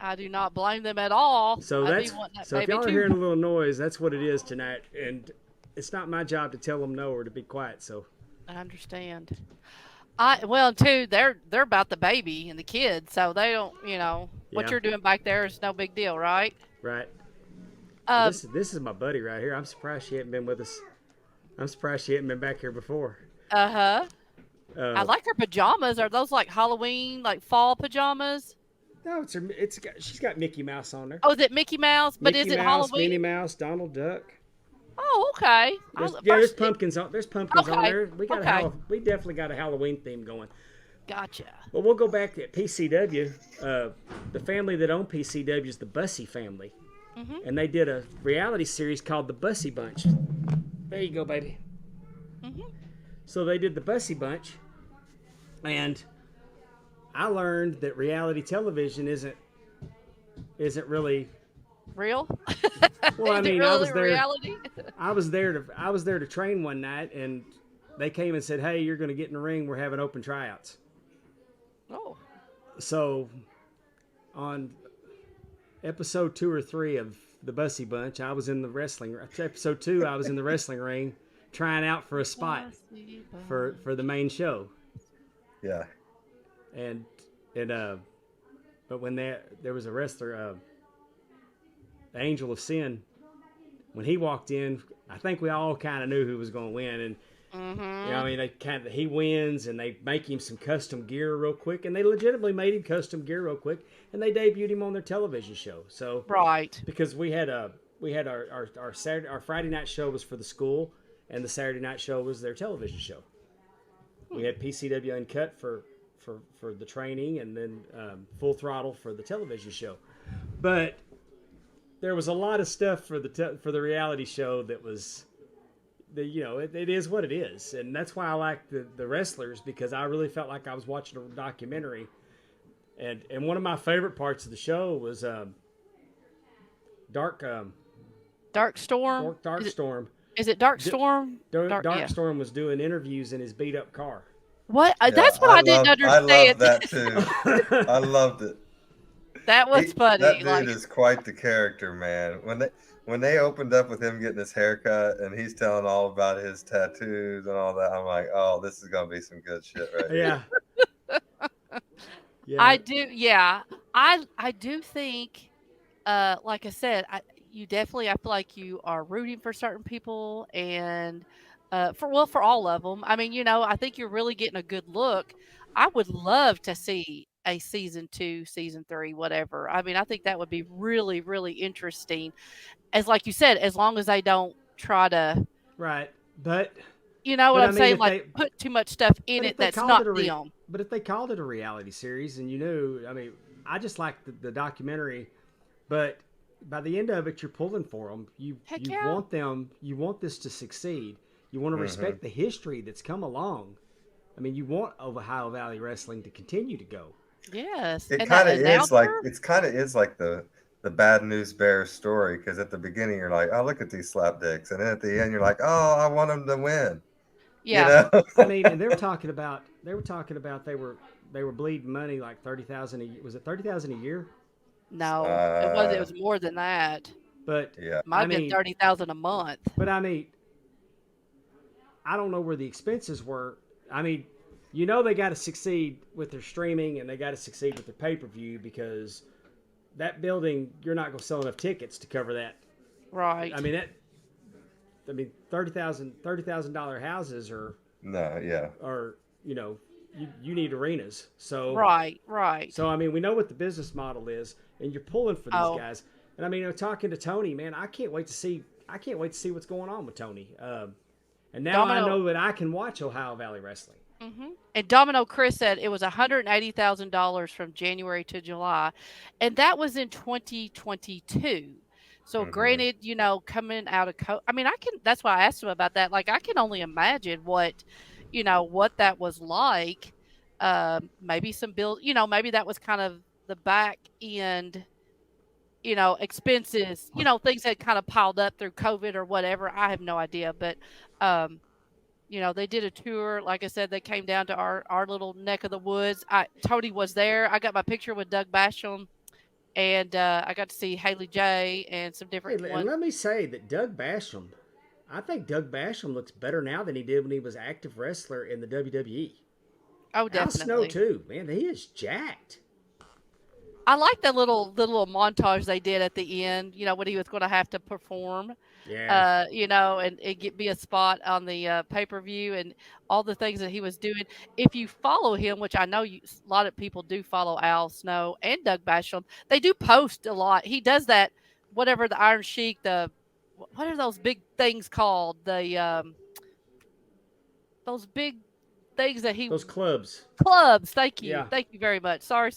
I do not blame them at all. So I'd be that's wanting that so if baby y'all are too. hearing a little noise, that's what it is tonight. And it's not my job to tell them no or to be quiet. So I understand. Too, they're about the baby and the kids, so they don't, what Yeah. you're doing back there is no big deal, right? right. Um, This is my buddy right here. I'm surprised she hadn't been with us. I'm surprised she hadn't been back here before. I like her pajamas. Are those like Halloween, like fall pajamas? No, she's got Mickey Mouse on there. Oh, is it Mickey Mouse? But Mickey is it Mouse, Halloween? Minnie Mouse, Donald Duck. Oh, okay. There's pumpkins on. There's pumpkins on Okay, there. We got okay. we definitely got a Halloween theme going. Gotcha. But we'll go back to PCW. The family that owned PCW is the Bussy family, and they did a reality series called the Bussy Bunch. There you go, baby. So they did the Bussy Bunch, and I learned that reality television isn't really. Real? Well, I Is it mean, really I was there. reality? I was there to train one night, and they came and said, "Hey, you're going to get in the ring. We're having open tryouts." Oh. So, on episode 2 or 3 of the Bussy Bunch, I was in the wrestling. Episode 2, I was in the wrestling ring, trying out for a spot for the main show. Yeah. And but when there was a wrestler, the Angel of Sin, when he walked in, I think we all kind of knew who was going to win, and I mean, he wins, and they make him some custom gear real quick, and they legitimately made him custom gear real quick, and they debuted him on their television show. So Right. because we had our Friday night show was for the school, and the Saturday night show was their television show. We had PCW Uncut for the training, and then Full Throttle for the television show. But there was a lot of stuff for the reality show that was, it is what it is, and that's why I like the wrestlers, because I really felt like I was watching a documentary. And one of my favorite parts of the show was Dark Storm? Dark Storm. Is it Dark Storm? Dark Storm was doing interviews in his beat up car. What? Yeah, That's what I didn't understand. I loved that too. I loved it. That was funny. That dude like, is quite the character, man. When they opened up with him getting his haircut and he's telling all about his tattoos and all that, I'm like, oh, this is gonna be some good shit right here. Yeah. I do. Yeah, I do think, like I said, I feel like you are rooting for certain people, and for all of them. I mean, I think you're really getting a good look. I would love to see a season 2, season 3, whatever. I mean, I think that would be really, really interesting. As like you said, as long as they don't try to, Right, but you know what But I I'm mean, saying, if like put too much stuff in it that's not them. But if they called it a reality series, and I mean, I just like the documentary, but by the end of it, you're pulling for them. You want them. You want this to succeed. You want to respect the history that's come along. I mean, you want Ohio Valley Wrestling to continue to go. Yes, It kind of is like the Bad News Bears story, because at the beginning you're like, oh, look at these slapdicks, and then at the end you're like, oh, I want them to win. Yeah. I mean, and they were talking about they were bleeding money like $30,000 a year. Was it $30,000 a year? No, it was more than that. But Yeah. Might I have been mean, 30,000 a month. but I mean, I don't know where the expenses were. I mean, you know they got to succeed with their streaming and they got to succeed with their pay-per-view because that building, you're not going to sell enough tickets to cover that. Right. I mean $30,000 houses are No, yeah. you know, you need arenas. So Right. So I mean, we know what the business model is, and you're pulling for these Oh. guys. And I mean, talking to Tony, man, I can't wait to see what's going on with Tony. And now I Domino- know that I can watch Ohio Valley Wrestling. And Domino Chris said it was $180,000 from January to July, and that was in 2022. So granted, you know, coming out of I mean, that's why I asked him about that. Like, I can only imagine what that was like. Maybe some you know, maybe that was kind of the back end, you know, expenses, you know, things that kind of piled up through COVID or whatever. I have no idea, but, you know, they did a tour. Like I said, they came down to our little neck of the woods. Tony was there. I got my picture with Doug Basham, and I got to see Haley J and some different And ones. let me say that I think Doug Basham looks better now than he did when he was active wrestler in the WWE. Oh, Al definitely. Snow too, man. He is jacked. I like that little montage they did at the end. You know, when he was going to have to perform. Yeah. You know, and be a spot on the pay-per-view and all the things that he was doing. If you follow him, which I know a lot of people do follow Al Snow and Doug Basham, they do post a lot. He does that, whatever the Iron Sheik, what are those big things called? Those big things that Those clubs. Thank you. Yeah. Thank you very much. Sorry.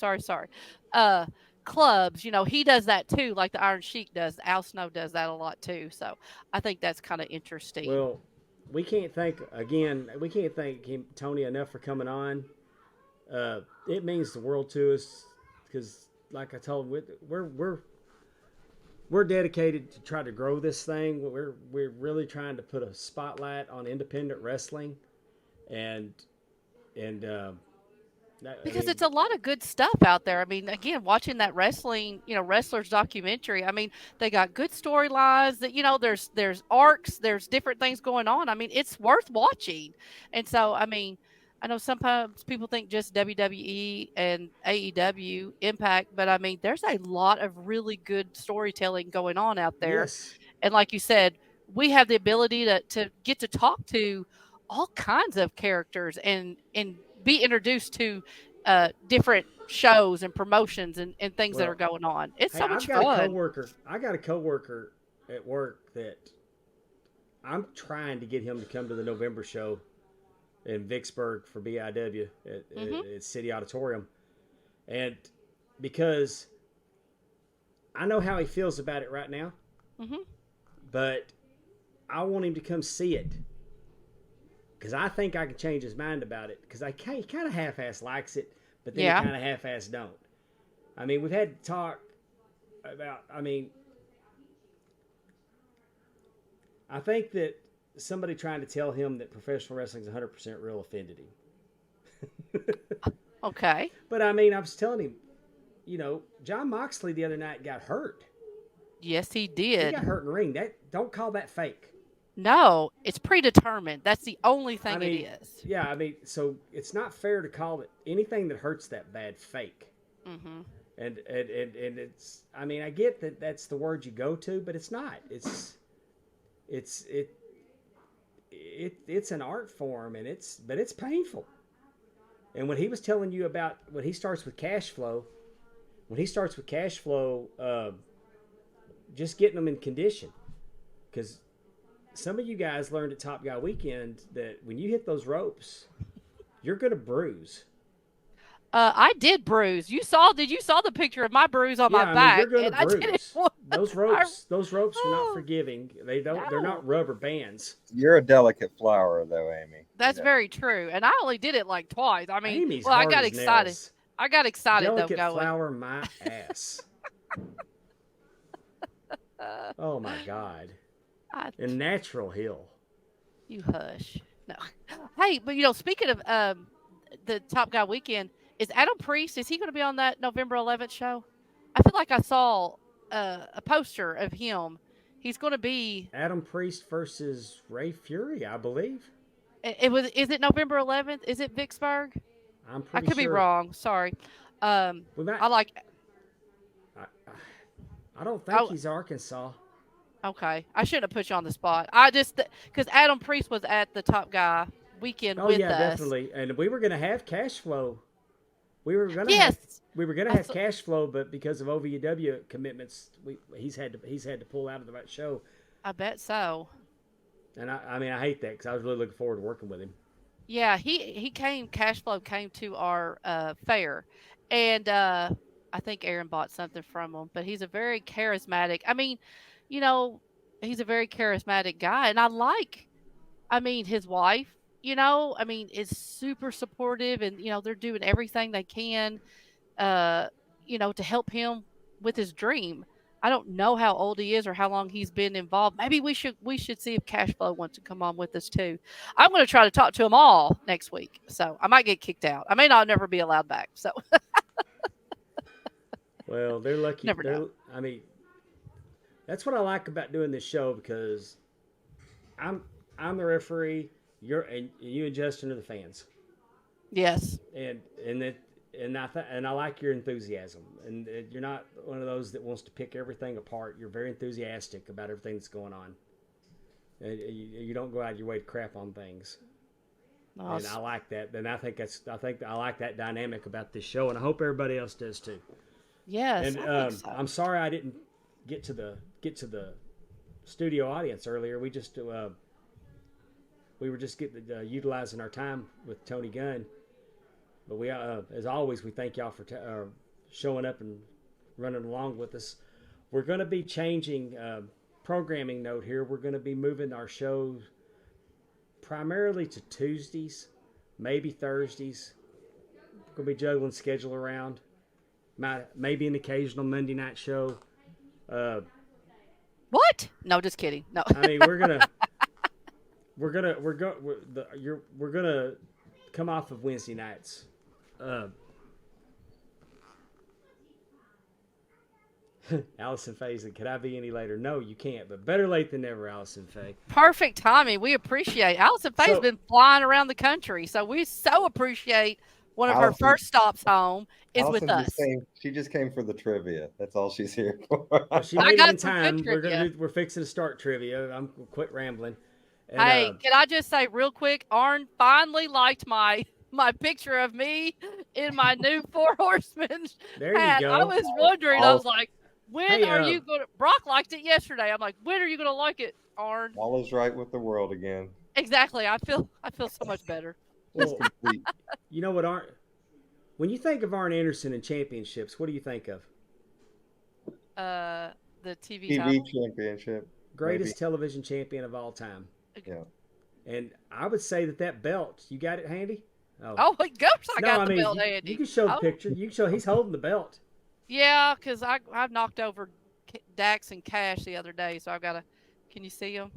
Clubs, you know, he does that too, like the Iron Sheik does. Al Snow does that a lot too. So I think that's kind of interesting. Well, we can't thank Tony enough for coming on. It means the world to us because, like I told him, we're dedicated to try to grow this thing. We're really trying to put a spotlight on independent wrestling, and because it's a lot of good stuff out there. I mean, again, watching that wrestling, you know, wrestlers documentary. I mean, they got good storylines. That, you know, there's arcs, there's different things going on. I mean, it's worth watching. And so, I mean, I know sometimes people think just WWE and AEW Impact, but I mean, there's a lot of really good storytelling going on out there. Yes. And like you said, we have the ability to get to talk to all kinds of characters and be introduced to different shows and promotions and things that are going on. It's so much fun. I got a coworker at work that I'm trying to get him to come to the November show in Vicksburg for BIW at City Auditorium. And because I know how he feels about it right now, but I want him to come see it. Because I think I can change his mind about it. Because he kind of half-ass likes it, but then he kind of half-ass don't. I mean, we've had to talk about, I think that somebody trying to tell him that professional wrestling is 100% real offended him. Okay. But I mean, I was telling him, you know, John Moxley the other night got hurt. Yes, he did. He got hurt in the ring. Don't call that fake. No, it's predetermined. That's the only thing it is. Yeah, I mean, so it's not fair to call it anything that hurts that bad fake. And it's, I mean, I get that that's the word you go to, but it's not. It's an art form, and it's painful. And when he was telling you about when he starts with cash flow, just getting them in condition, because some of you guys learned at Top Guy Weekend that when you hit those ropes, you're going to bruise. I did bruise. Did you saw the picture of my bruise on my back? You're going to bruise. Those ropes are not Oh. forgiving. They're not rubber bands. You're a delicate flower, though, Amy. That's very true. And I only did it like twice. I mean, Amy's I hard got as excited. nails. I got excited Delicate though going. flower, my ass. Oh my God. And Natural Hill. You hush. No. Hey, but you know, speaking of the Top Guy Weekend, is Adam Priest? Is he going to be on that November 11th show? I feel like I saw a poster of him. He's going to be. Adam Priest versus Ray Fury, I believe. It was. Is it November 11th? Is it Vicksburg? I'm I pretty could be sure. wrong. Sorry. We might, I like. I don't think Oh. he's Arkansas. Okay, I shouldn't have put you on the spot. I just because Adam Priest was at the Top Guy weekend Oh with yeah, us. definitely. And we were gonna have cash flow. We were gonna Yes. have cash flow, but because of OVW commitments, he's had to pull out of that show. I bet so. And I mean I hate that because I was really looking forward to working with him. Yeah, he came. Cashflow came to our fair, and I think Aaron bought something from him. But he's a very charismatic. I mean, you know, he's a very charismatic guy, and I mean, his wife. You know, I mean, is super supportive, and you know, they're doing everything they can, you know, to help him with his dream. I don't know how old he is or how long he's been involved. Maybe we should see if Cashflow wants to come on with us too. I'm going to try to talk to them all next week. So I might get kicked out. I may not never be allowed back. So Well, they're lucky. Never know. I mean, that's what I like about doing this show because I'm the referee. You and Justin are the fans. yes, And I like your enthusiasm, and you're not one of those that wants to pick everything apart. You're very enthusiastic about everything that's going on, and you don't go out of your way to crap on things. And I like that. And I think I like that dynamic about this show, and I hope everybody else does too. yes. And I think so. I'm sorry I didn't get to the studio audience earlier. We were just utilizing our time with Tony Gunn. But we, as always, we thank y'all for showing up and running along with us. We're going to be changing programming note here. We're going to be moving our shows primarily to Tuesdays, maybe Thursdays. We're going to be juggling schedule around. Maybe an occasional Monday night show. What? No, just kidding. No. I mean, we're gonna come off of Wednesday nights. Allison Faye said, "Could I be any later?" No, you can't. But better late than never, Allison Faye. Perfect timing. We appreciate. Allison Faye's So- been flying around the country, so we so appreciate one of her Allison- first stops home is with Allison us. she just came for the trivia. That's all she's here for. Well, she I made it got in some time. good trivia. We're fixing to start trivia. I'm quit rambling. And, Hey, can I just say real quick, Arn finally liked my picture of me in my new Four Horsemen there hat. you I go. was wondering, I was like, when Hey, are you going to, Brock liked it yesterday. I'm like, when are you going to like it, Arn? All is right with the world again. Exactly. I feel so much better. Well, Complete. you know what, when you think of Arn Anderson and championships, what do you think of? The TV TV title. championship. Greatest television champion of all time. Yeah. And I would say that belt, you got it handy? Oh my gosh, I got the belt you, handy. you can show the Oh, picture. You can show he's holding the belt. Yeah, because I've knocked over Dax and Cash the other day, so I've got to. Can you see them?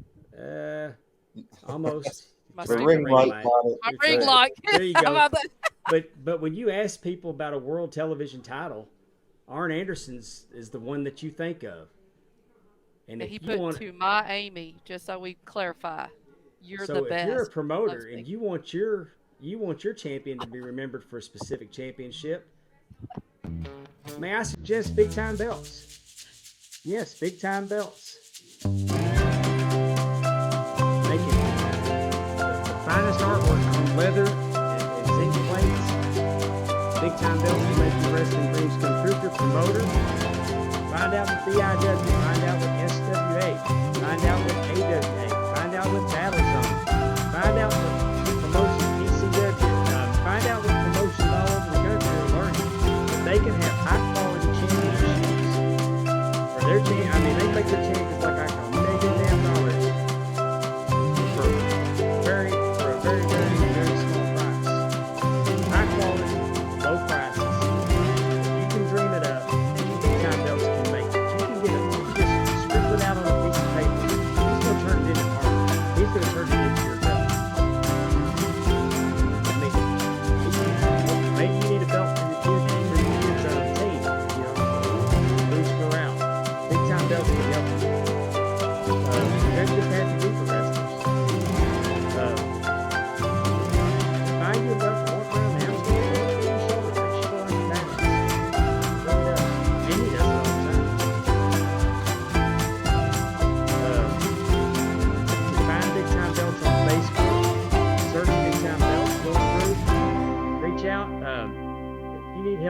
Almost. My The stupid ring light light. on it. My It's ring a- light. There you How go. about that? But when you ask people about a world television title, Arn Anderson's is the one that you think of. And That if he you put want, to my Amy, just so we clarify. You're so the if best. you're a promoter Loves me. and you want your champion to be remembered for a specific championship, may I suggest big time belts? Yes, big time belts. Make it the finest artwork on leather and zinc plates. Big time belts will make your wrestling dreams come true. If you're a promoter, find out with BIW, find out with SWA, find out with AWA, find out with Battlezone, find out with promotions ECW, find out with promotions all over the country are learning that they can have high quality championships for their team. I mean, they make their champions like I call $1 million for a very, very small price. High quality, low prices. You can dream it up. Big time belts can make it. You can get it. You just scribble it out on a piece of paper. He's going to turn it into art. He's going to turn it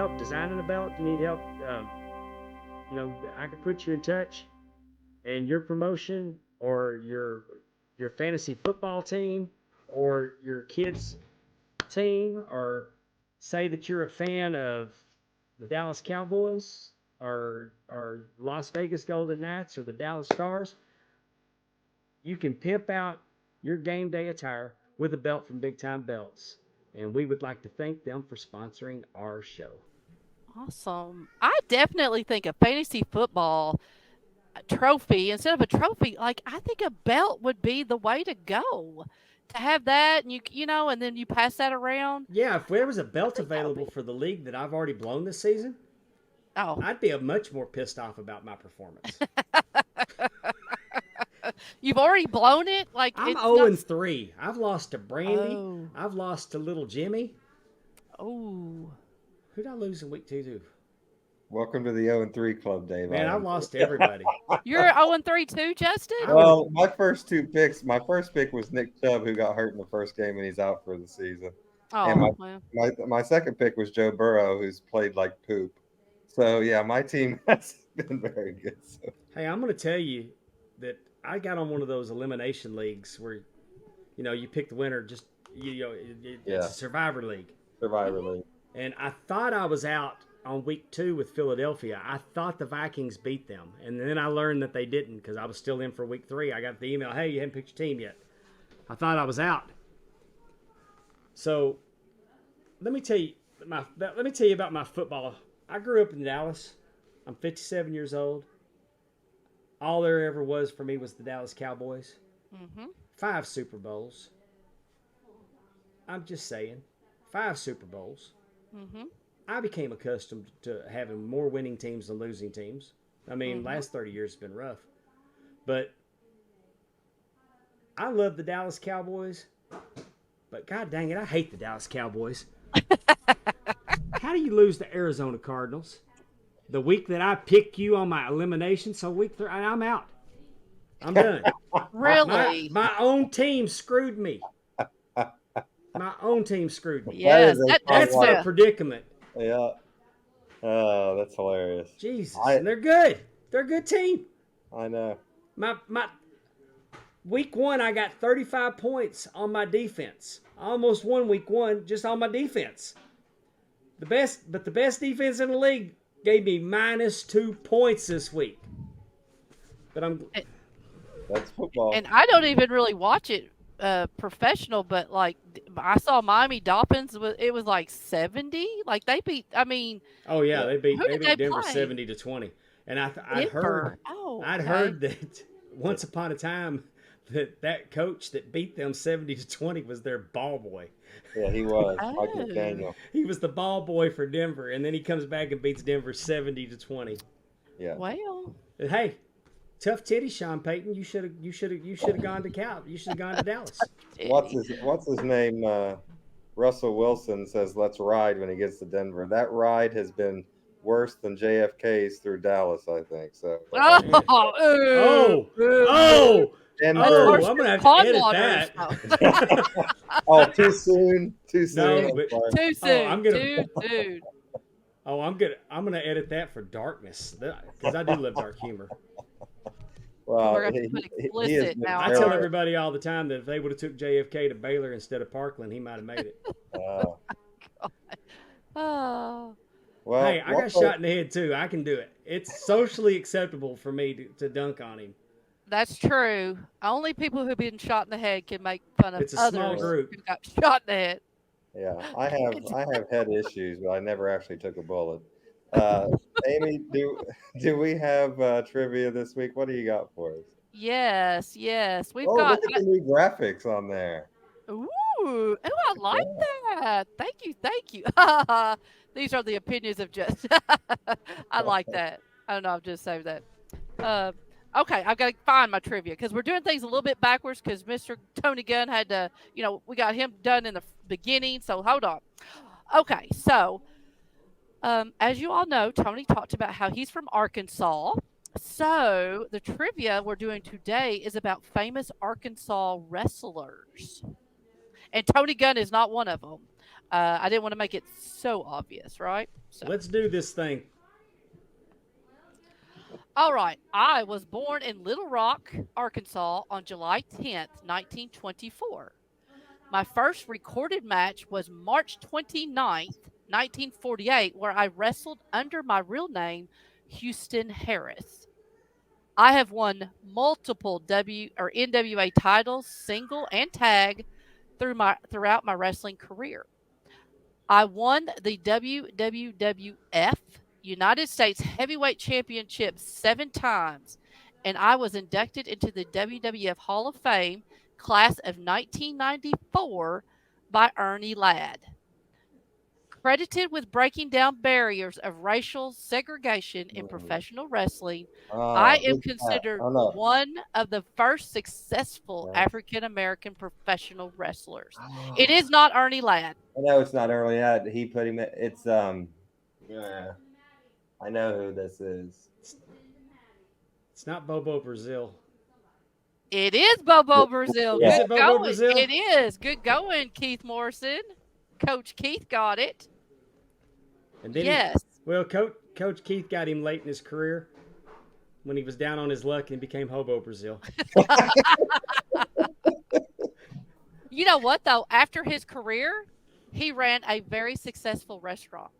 help designing a belt, you need help, I can put you in touch. And your promotion or your fantasy football team or your kids team, or say that you're a fan of the Dallas Cowboys or Las Vegas Golden Knights or the Dallas Stars, you can pimp out your game day attire with a belt from Big Time Belts. And we would like to thank them for sponsoring our show. Awesome. I definitely think a fantasy football trophy, instead of a trophy, like I think a belt would be the way to go. To have that, and and then you pass that around. Yeah, if there was a belt available for the league that I've already blown this season, I'd be much more pissed off about my performance. You've already blown it? Like I'm 0-3. I've lost to Brandy. Oh. I've lost to Little Jimmy. Oh. Who'd I lose in week 2 to? Welcome to the 0-3 club, Dave. Man, I've lost to everybody. You're 0-3 too, Justin? Well, my first pick was Nick Chubb, who got hurt in the first game and he's out for the season. Oh, and my second pick was Joe Burrow, who's played like poop. So yeah, my team has been very good. So. Hey, I'm going to tell you that I got on one of those elimination leagues where, you pick the winner. Just it's a Survivor League. Survivor League. And I thought I was out on week 2 with Philadelphia. I thought the Vikings beat them. And then I learned that they didn't because I was still in for week 3. I got the email, hey, you haven't picked your team yet. I thought I was out. So let me tell you about my football. I grew up in Dallas. I'm 57 years old. All there ever was for me was the Dallas Cowboys. 5 Super Bowls. I'm just saying. 5 Super Bowls. I became accustomed to having more winning teams than losing teams. I mean, last 30 years has been rough. But I love the Dallas Cowboys. But God dang it, I hate the Dallas Cowboys. How do you lose to Arizona Cardinals? The week that I pick you on my elimination, so week 3, I'm out. I'm done. Really? My own team screwed me. My own team screwed me. Yes, That's my predicament. Yeah. Oh, that's hilarious. Jesus, and they're good. They're a good team. I know. My week 1, I got 35 points on my defense. I almost won week 1 just on my defense. The best defense in the league gave me -2 points this week. But that's football. And I don't even really watch it professional, but like I saw Miami Dolphins. It was like 70. Like they beat. I mean. Oh yeah, they beat Denver play? 70-20. And I'd Denver. heard that once upon a time that coach that beat them 70-20 was their ball boy. Yeah, he was. Mike McDaniel. He was the ball boy for Denver, and then he comes back and beats Denver 70-20. Yeah. Well. And hey, tough titty, Sean Payton. You should have gone to Cal. You should have gone to Dallas. What's his name? Russell Wilson says, "Let's ride" when he gets to Denver. That ride has been worse than JFK's through Dallas, I think. So. Denver. I'm gonna have to edit that. Oh, too soon. Too soon. No, too soon. Too soon. Oh, I'm gonna edit that for darkness because I do love dark humor. Well, we're gonna put explicit now. I tell everybody all the time that if they would have took JFK to Baylor instead of Parkland, he might have made it. Well, hey, I got shot in the head too. I can do it. It's socially acceptable for me to dunk on him. That's true. Only people who've been shot in the head can make fun of others small group who got shot in the head. Yeah, I have head issues, but I never actually took a bullet. Amy, do we have trivia this week? What do you got for us? Yes. We've got. got Look at the new graphics on there. Ooh, I like that. Thank you. These are the opinions of Justin. I like that. I don't know. I've just saved that. Okay, I've got to find my trivia because we're doing things a little bit backwards because Mr. Tony Gunn had to, we got him done in the beginning. So hold on. Okay, so as you all know, Tony talked about how he's from Arkansas. So the trivia we're doing today is about famous Arkansas wrestlers. And Tony Gunn is not one of them. I didn't want to make it so obvious, right? So. Let's do this thing. All right. I was born in Little Rock, Arkansas on July 10th, 1924. My first recorded match was March 29th, 1948, where I wrestled under my real name, Houston Harris. I have won multiple NWA titles, single and tag, throughout my wrestling career. I won the WWF United States Heavyweight Championship 7 times, and I was inducted into the WWF Hall of Fame class of 1994 by Ernie Ladd. Credited with breaking down barriers of racial segregation in professional wrestling, I am considered one of the first successful African American professional wrestlers. It is not Ernie Ladd. I know it's not Ernie Ladd. He put him. It's yeah. I know who this is. It's not Bobo Brazil. It is Bobo Brazil. Yeah. Good Is it Bobo going. Brazil? It is. Good going, Keith Morrison. Coach Keith got it. And then yes. Coach Keith got him late in his career when he was down on his luck and became Hobo Brazil. You know what, though? After his career, he ran a very successful restaurant.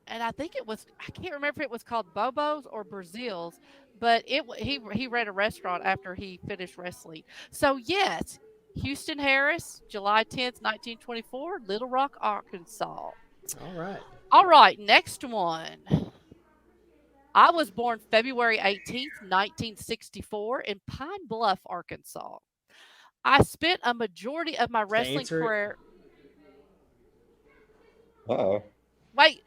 And I think I can't remember if it was called Bobo's or Brazil's, but he ran a restaurant after he finished wrestling. So, yes, Houston Harris, July 10th, 1924, Little Rock, Arkansas. All right, next one. I was born February 18th, 1964 in Pine Bluff, Arkansas. I spent a majority of my wrestling career. Uh-oh. Wait,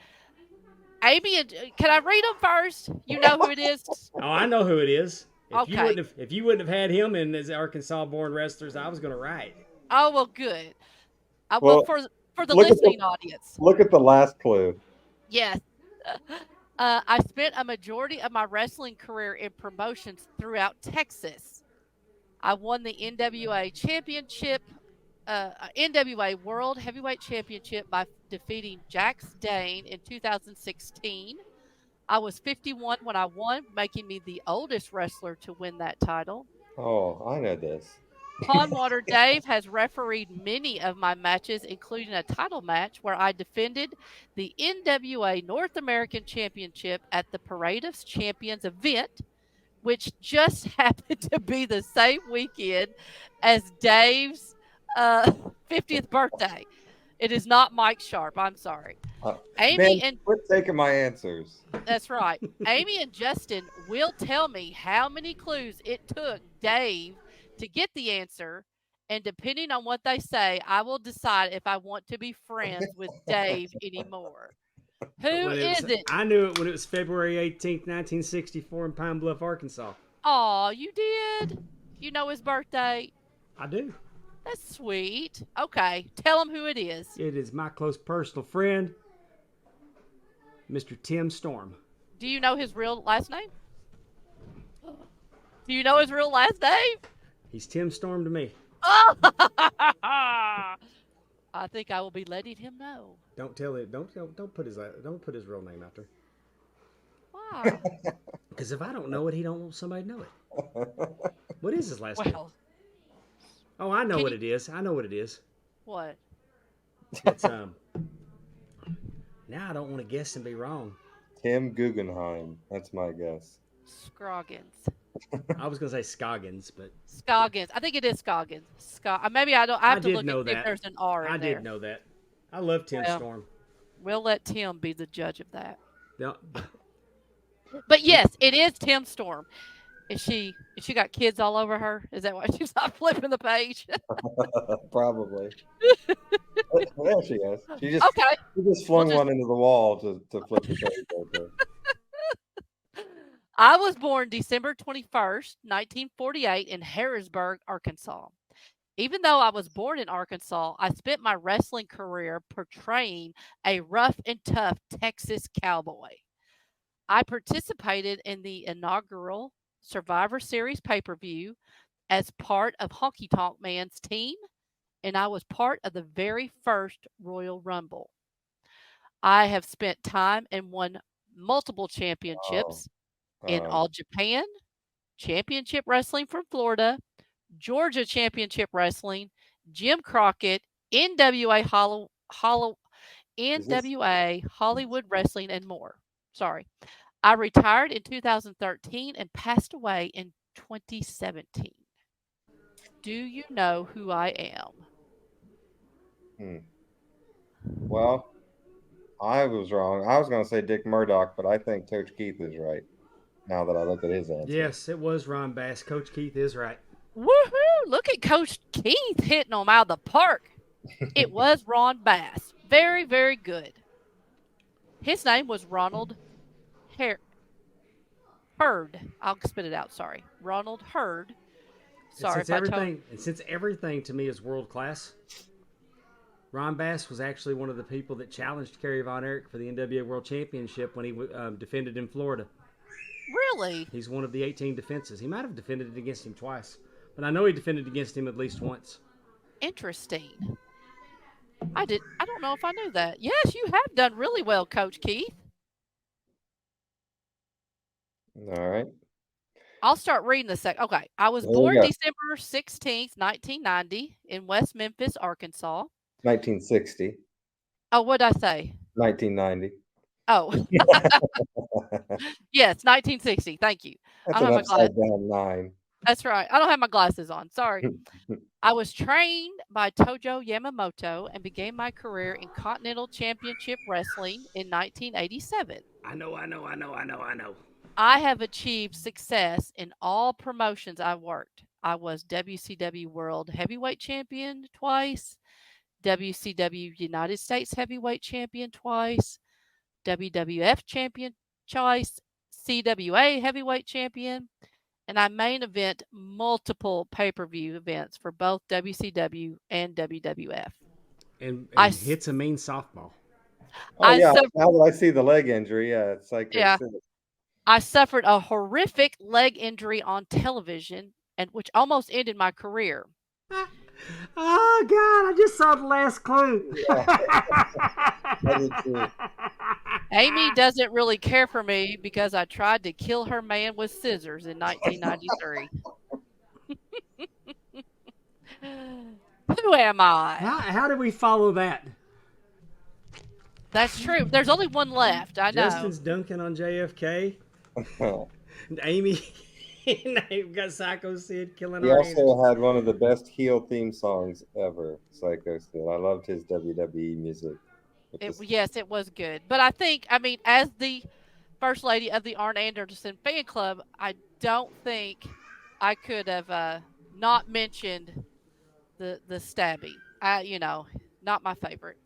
Amy, can I read them first? You know who it is? Oh, I know who it is. Okay. If you wouldn't have had him in as Arkansas-born wrestlers, I was going to write. Oh, well, good. Well, for the listening audience. Look at the last clue. Yes. I spent a majority of my wrestling career in promotions throughout Texas. I won the NWA Championship, NWA World Heavyweight Championship by defeating Jax Dane in 2016. I was 51 when I won, making me the oldest wrestler to win that title. Oh, I know this. Pondwater Dave has refereed many of my matches, including a title match where I defended the NWA North American Championship at the Parade of Champions event, which just happened to be the same weekend as Dave's 50th birthday. It is not Mike Sharp. I'm sorry. Amy and quit taking my answers. That's right. Amy and Justin will tell me how many clues it took Dave to get the answer, and depending on what they say, I will decide if I want to be friends with Dave anymore. Who is it? I knew it when it was February 18th, 1964 in Pine Bluff, Arkansas. Oh, you did? You know his birthday? I do. That's sweet. Okay, tell him who it is. It is my close personal friend, Mr. Tim Storm. Do you know his real last name? Do you know his real last name? He's Tim Storm to me. Oh! I think I will be letting him know. Don't tell it. Don't put his real name out there. Why? Because if I don't know it, he don't want somebody to know it. What is his last name? Oh, I know what it is. I know what it is. What? It's now I don't want to guess and be wrong. Tim Guggenheim. That's my guess. Scroggins. I was gonna say Scoggins, but Scoggins. I think it is Scoggins. Maybe I don't. I have to look and see if there's an R in there. I did know that. I love Tim Storm. We'll let Tim be the judge of that. No. But yes, it is Tim Storm. Is she got kids all over her? Is that why she's not flipping the page? Probably. There she is. She just flung one into the wall to flip the page over. I was born December 21st, 1948 in Harrisburg, Arkansas. Even though I was born in Arkansas, I spent my wrestling career portraying a rough and tough Texas cowboy. I participated in the inaugural Survivor Series pay-per-view as part of Honky Tonk Man's team and I was part of the very first Royal Rumble. I have spent time and won multiple championships in All Japan, Championship Wrestling from Florida, Georgia Championship Wrestling, Jim Crockett, NWA NWA Hollywood Wrestling, and more. Sorry. I retired in 2013 and passed away in 2017. Do you know who I am? Well, I was wrong. I was going to say Dick Murdoch, but I think Coach Keith is right now that I look at his answer. Yes, it was Ron Bass. Coach Keith is right. Woohoo! Look at Coach Keith hitting them out of the park. It was Ron Bass. Very, very good. His name was Ronald Hurd. I'll spit it out. Sorry. Ronald Hurd. Sorry if I told... Since everything to me is world class, Ron Bass was actually one of the people that challenged Kerry Von Erich for the NWA World Championship when he defended in Florida. Really? He's one of the 18 defenses. He might have defended it against him twice, but I know he defended against him at least once. Interesting. I don't know if I knew that. Yes, you have done really well, Coach Keith. All right. I'll start reading the second. Okay. I was born December 16th, 1990 in West Memphis, Arkansas. 1960. Oh, what did I say? 1990. Oh. Yes, 1960. Thank you. That's an upside down 9. That's right. I don't have my glasses on. Sorry. I was trained by Tojo Yamamoto and began my career in Continental Championship Wrestling in 1987. I know. I have achieved success in all promotions I worked. I was WCW World Heavyweight Champion twice, WCW United States Heavyweight Champion twice, WWF Champion twice, CWA Heavyweight Champion, and I main event multiple pay-per-view events for both WCW and WWF. And hits a mean softball. Oh, yeah. Now that I see the leg injury, it's like... Yeah. I suffered a horrific leg injury on television, and which almost ended my career. Oh, God, I just saw the last clue. Yeah. Amy doesn't really care for me because I tried to kill her man with scissors in 1993. Who am I? How did we follow that? That's true. There's only one left. I know. Justin's dunking on JFK. Amy got Psycho Sid killing He our also had one of the best heel theme songs ever, Psycho Sid. I loved his WWE music. Yes, it was good. But I think, as the first lady of the Arn Anderson fan club, I don't think I could have not mentioned the stabbing. Not my favorite.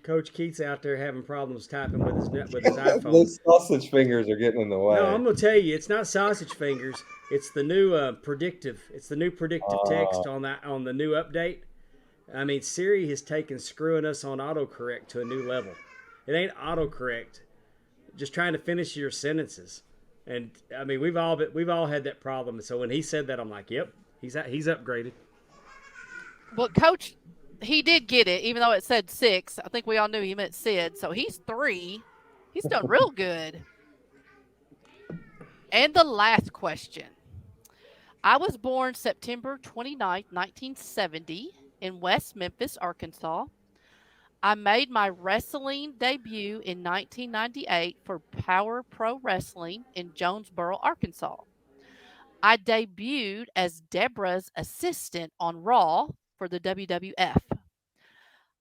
Coach Keith's out there having problems typing with his iPhone. Those sausage fingers are getting in the way. No, I'm gonna tell you, it's not sausage fingers. It's the new predictive. It's the new predictive text on the new update. Siri has taken screwing us on autocorrect to a new level. It ain't autocorrect, just trying to finish your sentences. And we've all had that problem. And so when he said that, I'm like, yep, he's upgraded. Well, Coach, he did get it, even though it said 6. I think we all knew he meant Sid. So he's 3. He's done real good. And the last question. I was born September 29th, 1970 in West Memphis, Arkansas. I made my wrestling debut in 1998 for Power Pro Wrestling in Jonesboro, Arkansas. I debuted as Deborah's assistant on Raw for the WWF.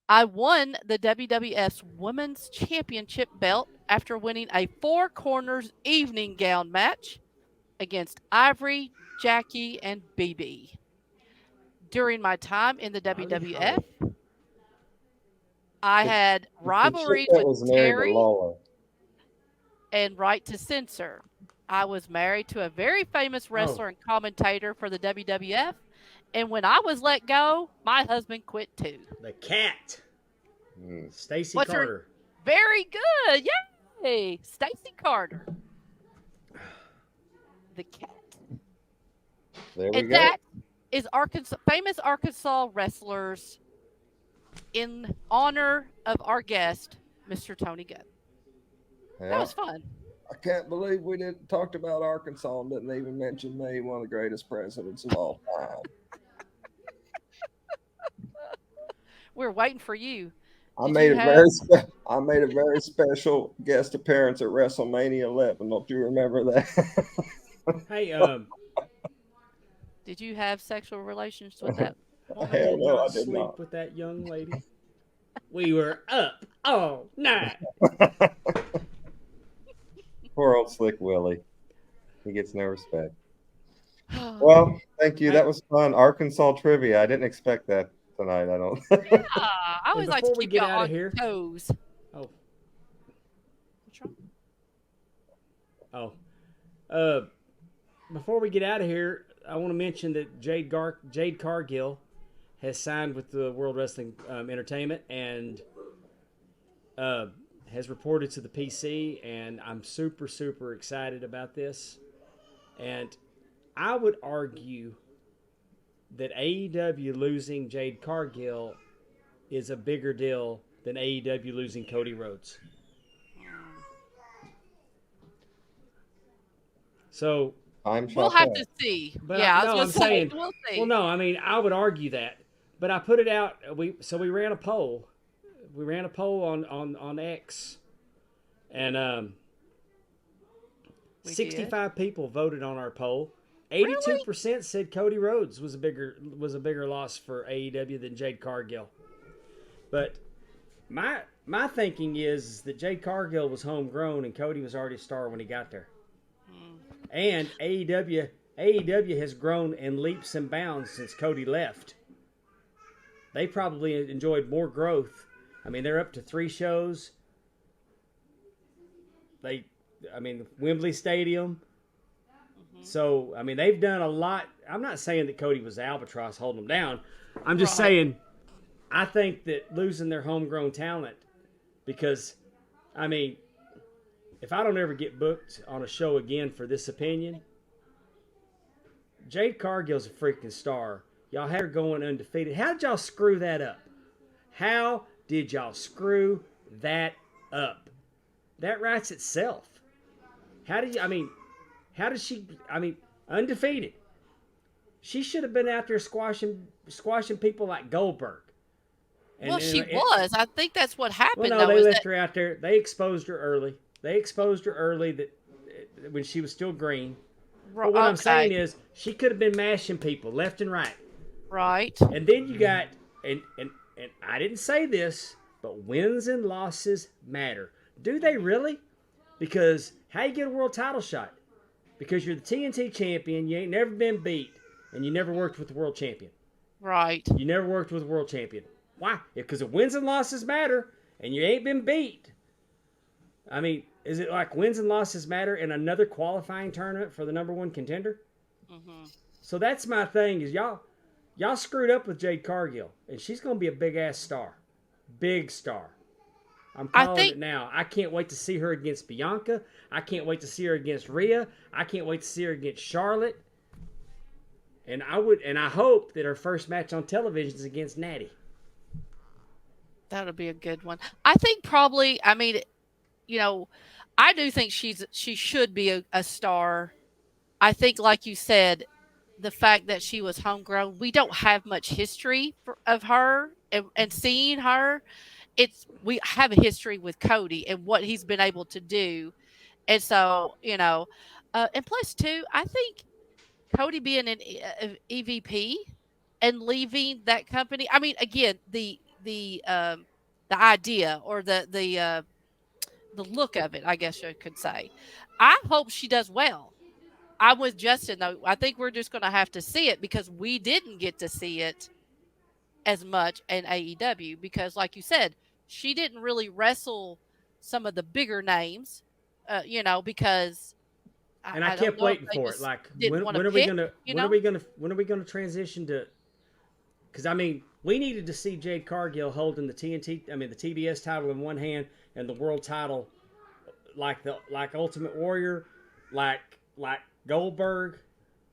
I won the WWF's Women's Championship belt after winning a 4 corners evening gown match against Ivory, Jackie, and BB. During my time in the WWF, I had rivalries with Terry and Right to Censor. I was married to a very famous wrestler and commentator for the WWF. And when I was let go, my husband quit too. The Cat. Stacy Carter. Very good. Yay. Stacy Carter. The Cat. There we go. That is famous Arkansas wrestlers in honor of our guest, Mr. Tony Gunn. Yeah. That was fun. I can't believe we didn't talked about Arkansas and didn't even mention me, one of the greatest presidents of all time. We're waiting for you. I Did made you a have- very special guest appearance at WrestleMania 11. Don't you remember that? Hey, Did you have sexual relations with that woman? Hell did no, not I did sleep not. with that young lady. We were up all night. Poor old Slick Willie. He gets no respect. Well, thank you. That was fun. Arkansas trivia. I didn't expect that tonight. I don't. Yeah, I always like to before we keep get y'all out of on here- your toes. Oh, What's wrong? before we get out of here, I want to mention that Jade Cargill has signed with the World Wrestling Entertainment and has reported to the PC, and I'm super, super excited about this. And I would argue that AEW losing Jade Cargill is a bigger deal than AEW losing Cody Rhodes. So We'll have to see. But yeah, no, I was I'm saying. we'll see. Well, no, I mean, I would argue that, but I put it out. We ran a poll. We ran a poll on X, and We 65 people voted on our poll. 82% said Cody Rhodes was a bigger loss for AEW than Jade Cargill. But my thinking is that Jade Cargill was homegrown and Cody was already a star when he got there. And AEW has grown in leaps and bounds since Cody left. They probably enjoyed more growth. I mean, they're up to 3 shows. Wembley Stadium. So, I mean, they've done a lot. I'm not saying that Cody was the albatross holding them down. I'm just saying, I think that losing their homegrown talent, because, I mean, if I don't ever get booked on a show again for this opinion, Jade Cargill's a freaking star. Y'all had her going undefeated. How did y'all screw that up? How did y'all screw that up? That writes itself. How did she, undefeated. She should have been out there squashing people like Goldberg. She was. I think that's what happened. Well, no, they left her out there. They exposed her early. That when she was still green. But what I'm saying is, she could have been mashing people left and right. Right. And then you got, and I didn't say this, but wins and losses matter. Do they really? Because how you get a world title shot? Because you're the TNT champion, you ain't never been beat, and you never worked with the world champion. Right. You never worked with the world champion. Why? Because the wins and losses matter, and you ain't been beat. I mean, is it like wins and losses matter in another qualifying tournament for the number 1 contender? Mm-hmm. So that's my thing, is y'all screwed up with Jade Cargill, and she's going to be a big-ass star. Big star. I'm calling it now. I can't wait to see her against Bianca. I can't wait to see her against Rhea. I can't wait to see her against Charlotte. And I hope that her first match on television is against Natty. That'll be a good one. I think probably, I mean, I do think she should be a star. I think, like you said, the fact that she was homegrown, we don't have much history of her and seeing her. We have a history with Cody and what he's been able to do. And so, and plus too, I think Cody being an EVP and leaving that company. I mean, again, the idea or the look of it, I guess you could say. I hope she does well. I'm with Justin though. I think we're just going to have to see it because we didn't get to see it as much in AEW because, like you said, she didn't really wrestle some of the bigger names, because. And I kept waiting for it. Like, when are we gonna transition to? Because I mean, we needed to see Jade Cargill holding the TBS title in one hand and the world title, like Ultimate Warrior, like Goldberg.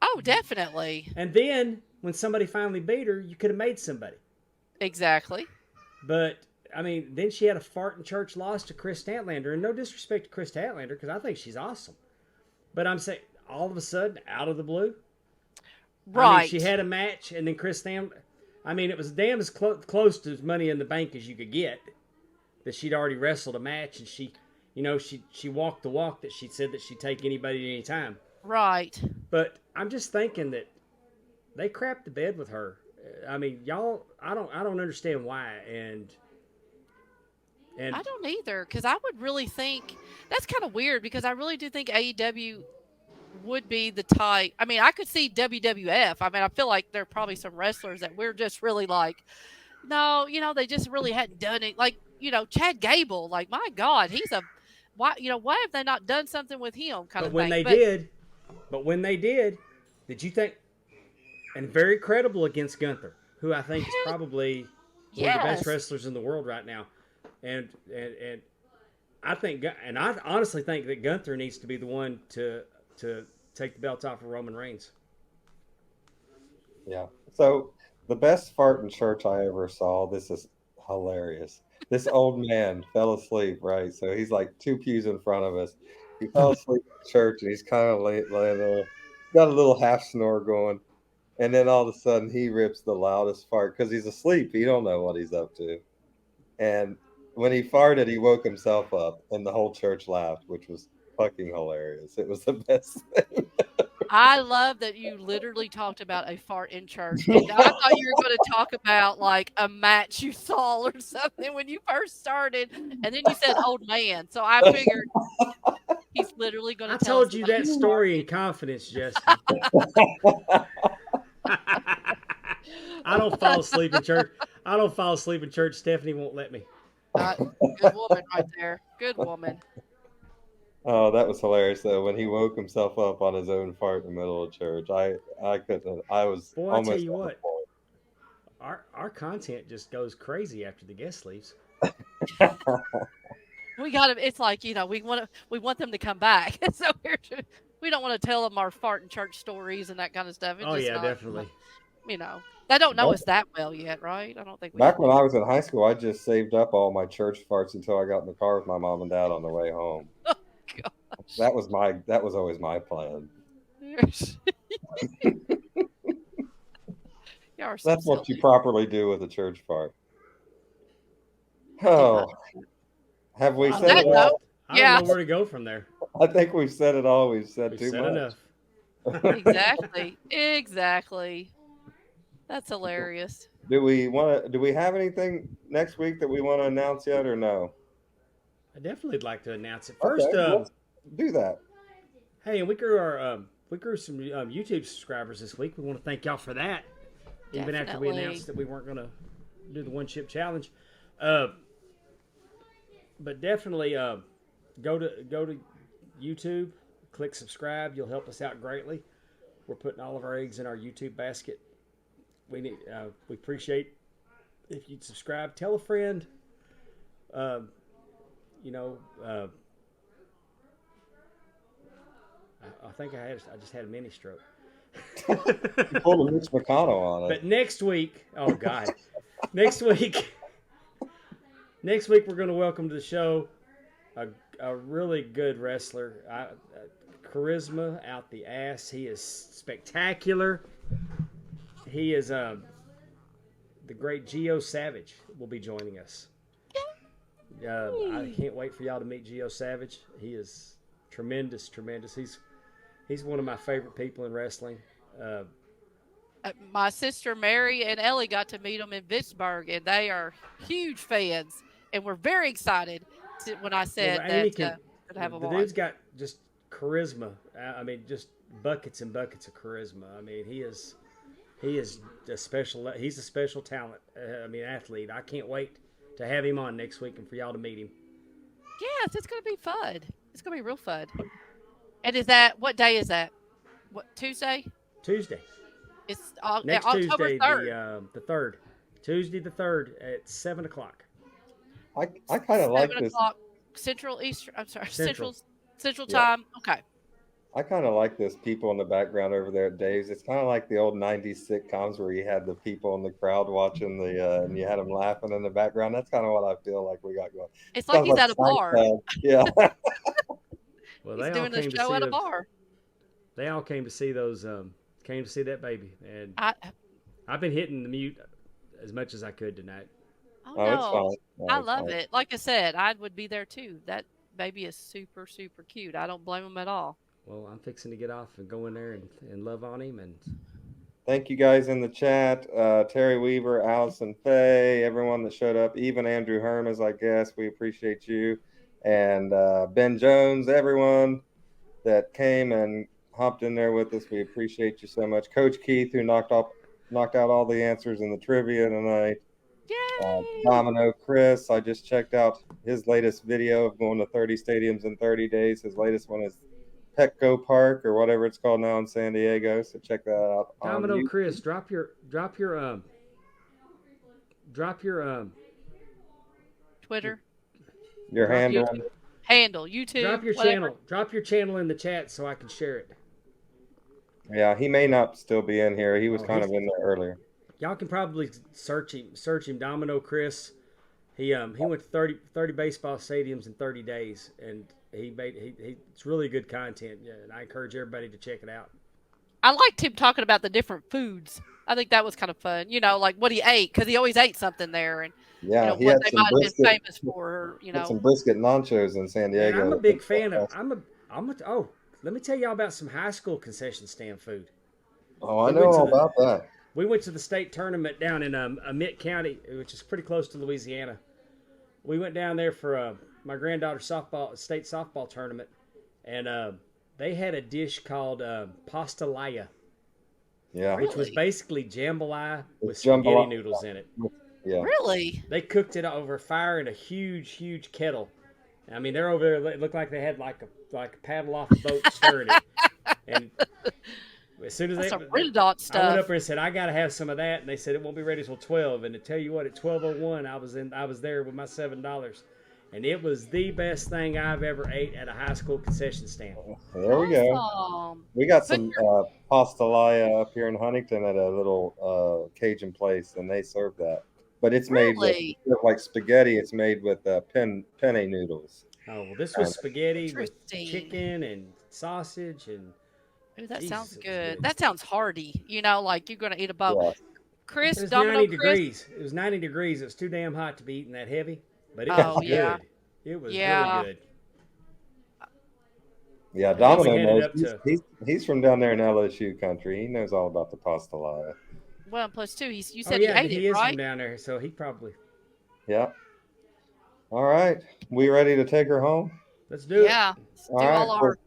Oh, definitely. And then when somebody finally beat her, you could have made somebody. Exactly. But I mean, then she had a fart in church loss to Chris Statlander, and no disrespect to Chris Statlander because I think she's awesome. But I'm saying, all of a sudden, out of the blue, Right. I mean, she had a match, and then Chris Stam. I mean, it was damn as close to Money in the Bank as you could get. That she'd already wrestled a match, and she walked the walk that she said that she'd take anybody at any time. Right. But I'm just thinking that they crapped the bed with her. I mean, y'all, I don't understand why, and I don't either, because I would really think that's kind of weird because I really do think AEW would be the type. I mean, I could see WWF. I mean, I feel like there are probably some wrestlers that we're just really like, no, they just really hadn't done it. Like, Chad Gable, like, my God, he's why have they not done something with him? Kind but of when thing. when they did you think, and very credible against Gunther, who I think is probably one of the best wrestlers in the world right now. And I think, and I honestly think that Gunther needs to be the one to take the belt off of Roman Reigns. Yeah. So the best fart in church I ever saw, this is hilarious. This old man fell asleep, right? So he's like 2 pews in front of us. He fell asleep in church, and he's kind of laying there, got a little half snore going. And then all of a sudden he rips the loudest fart because he's asleep. He don't know what he's up to. And when he farted, he woke himself up, and the whole church laughed, which was fucking hilarious. It was the best thing. I love that you literally talked about a fart in church. And I thought you were going to talk about like a match you saw or something when you first started. And then you said old man. So I figured he's literally going to tell us. I told you that story in confidence, Justin. I don't fall asleep in church. Stephanie won't let me. Good woman right there. Good woman. Oh, that was hilarious though. When he woke himself up on his own fart in the middle of church, I couldn't. I was Boy, almost. I tell you what, our content just goes crazy after the guest leaves. We got to. It's like we want them to come back. So we don't want to tell them our fart in church stories and that kind of stuff. Oh yeah, definitely. They don't know us that well yet, right? I don't think we. Back when I was in high school, I just saved up all my church farts until I got in the car with my mom and dad on the way home. Oh, gosh. That was always my plan. That's what you properly do with a church fart. Oh, have we said it all? I don't know where to go from there. I think we've said it all. We've said too much. Enough. Exactly. That's hilarious. Do we have anything next week that we want to announce yet, or no? I definitely would like to announce it first. Let's do that. Hey, we grew some YouTube subscribers this week. We want to thank y'all for that. Definitely. Even after we announced that we weren't going to do the one chip challenge, but definitely go to YouTube, click subscribe. You'll help us out greatly. We're putting all of our eggs in our YouTube basket. We appreciate if you'd subscribe. Tell a friend. I think I just had a mini stroke. You pulled a Mitch McConnell on it. But next week, oh God, next week we're going to welcome to the show a really good wrestler, charisma out the ass. He is spectacular. He is the great Geo Savage will be joining us. I can't wait for y'all to meet Geo Savage. He is tremendous. He's one of my favorite people in wrestling. My sister Mary and Ellie got to meet him in Pittsburgh, and they are huge fans. And we're very excited when I said that to have him on. The dude's got just charisma. I mean, just buckets and buckets of charisma. I mean, he is a special. He's a special talent. Athlete. I can't wait to have him on next week and for y'all to meet him. Yes, it's going to be fun. It's going to be real fun. And what day is that? What, Tuesday? Tuesday. It's next October Tuesday, 3rd. the 3rd. Tuesday the 3rd at 7 o'clock. I kind of like this. 7 o'clock Central Eastern. I'm sorry, Central time. Okay. I kind of like this people in the background over there at Dave's. It's kind of like the old 90s sitcoms where you had the people in the crowd watching and you had them laughing in the background. That's kind of what I feel like we got going. It's like Sounds he's at a bar. Seinfeld. Yeah. Well, He's they all doing the came to show see at a those. bar. They all came to see those. Came to see that baby, and I I've been hitting the mute as much as I could tonight. oh Oh, it's no, fine. No, I it's love fine. it. Like I said, I would be there too. That baby is super super cute. I don't blame him at all. Well, I'm fixing to get off and go in there and love on him. And Thank you guys in the chat. Terry Weaver, Allison Faye, everyone that showed up, even Andrew Hermes, I guess. We appreciate you. And Ben Jones, everyone that came and hopped in there with us. We appreciate you so much. Coach Keith, who knocked out all the answers in the trivia tonight. Yay! Domino Chris, I just checked out his latest video of going to 30 stadiums in 30 days. His latest one is Petco Park or whatever it's called now in San Diego. So check that out. on Domino YouTube. Chris, drop your Twitter Your drop handle. YouTube. Handle YouTube. drop your whatever. drop your channel in the chat so I can share it. Yeah, he may not still be in here. He was Oh, kind he's- of in there earlier. Y'all can probably search him. Domino Chris. He went to 30 baseball stadiums in 30 days, and it's really good content. Yeah, and I encourage everybody to check it out. I liked him talking about the different foods. I think that was kind of fun. You know, like what he ate because he always ate something there, and Yeah, you know he what had they some might have been brisket. famous for. Or, you Had some know, brisket nachos in San And Diego. I'm a big fan of. Oh, let me tell y'all about some high school concession stand food. Oh, I we know went to all the- about that. We went to the state tournament down in Emmett County, which is pretty close to Louisiana. We went down there for my granddaughter's state softball tournament, and they had a dish called pastelaya, Yeah, which was Really? basically jambalaya with It's spaghetti jambalaya. noodles in it. yeah. really? They cooked it over fire in a huge kettle. I mean, they're over there. It looked like they had like a paddle off a boat stirring it. And as soon as That's some I Red Dot went up stuff. there and said, I got to have some of that. And they said, it won't be ready till 12. And to tell you what, at 12:01, I was there with my $7. And it was the best thing I've ever ate at a high school concession stand. There we go. Awesome. We got some pastelaya up here in Huntington at a little Cajun place, and they serve that. But it's made with Really? instead of like spaghetti. It's made with penne noodles. Oh, well, this was spaghetti with Interesting. chicken and sausage. And Ooh, that sounds Jesus, good. good. That sounds hearty. You know, like you're gonna eat a bowl. Yeah. Chris, it was Domino 90 Chris. degrees. It was 90 degrees. It was too damn hot to be eating that heavy. But it Oh, was yeah. good. It was Yeah. really good. Yeah, And then we Domino headed knows. up He's from down there in LSU country. He knows all about the pastelaya. Well, and plus two, you Oh, said yeah, he ate he it, is right? from down there, so he probably. Yeah. All right. We ready to take her home? Let's do it. Yeah. Let's do All right. all our.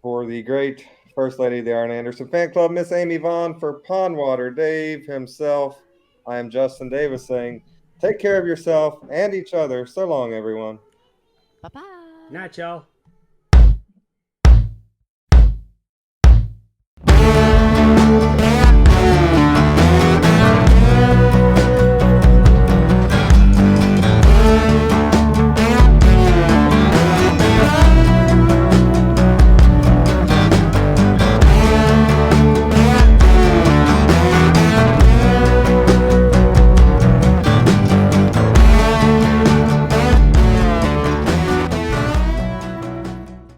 For the great First Lady of the Arn Anderson Fan Club, Miss Amy Vaughn, for Pondwater Dave himself, I am Justin Davis saying, take care of yourself and each other. So long, everyone. Bye bye. Night, y'all.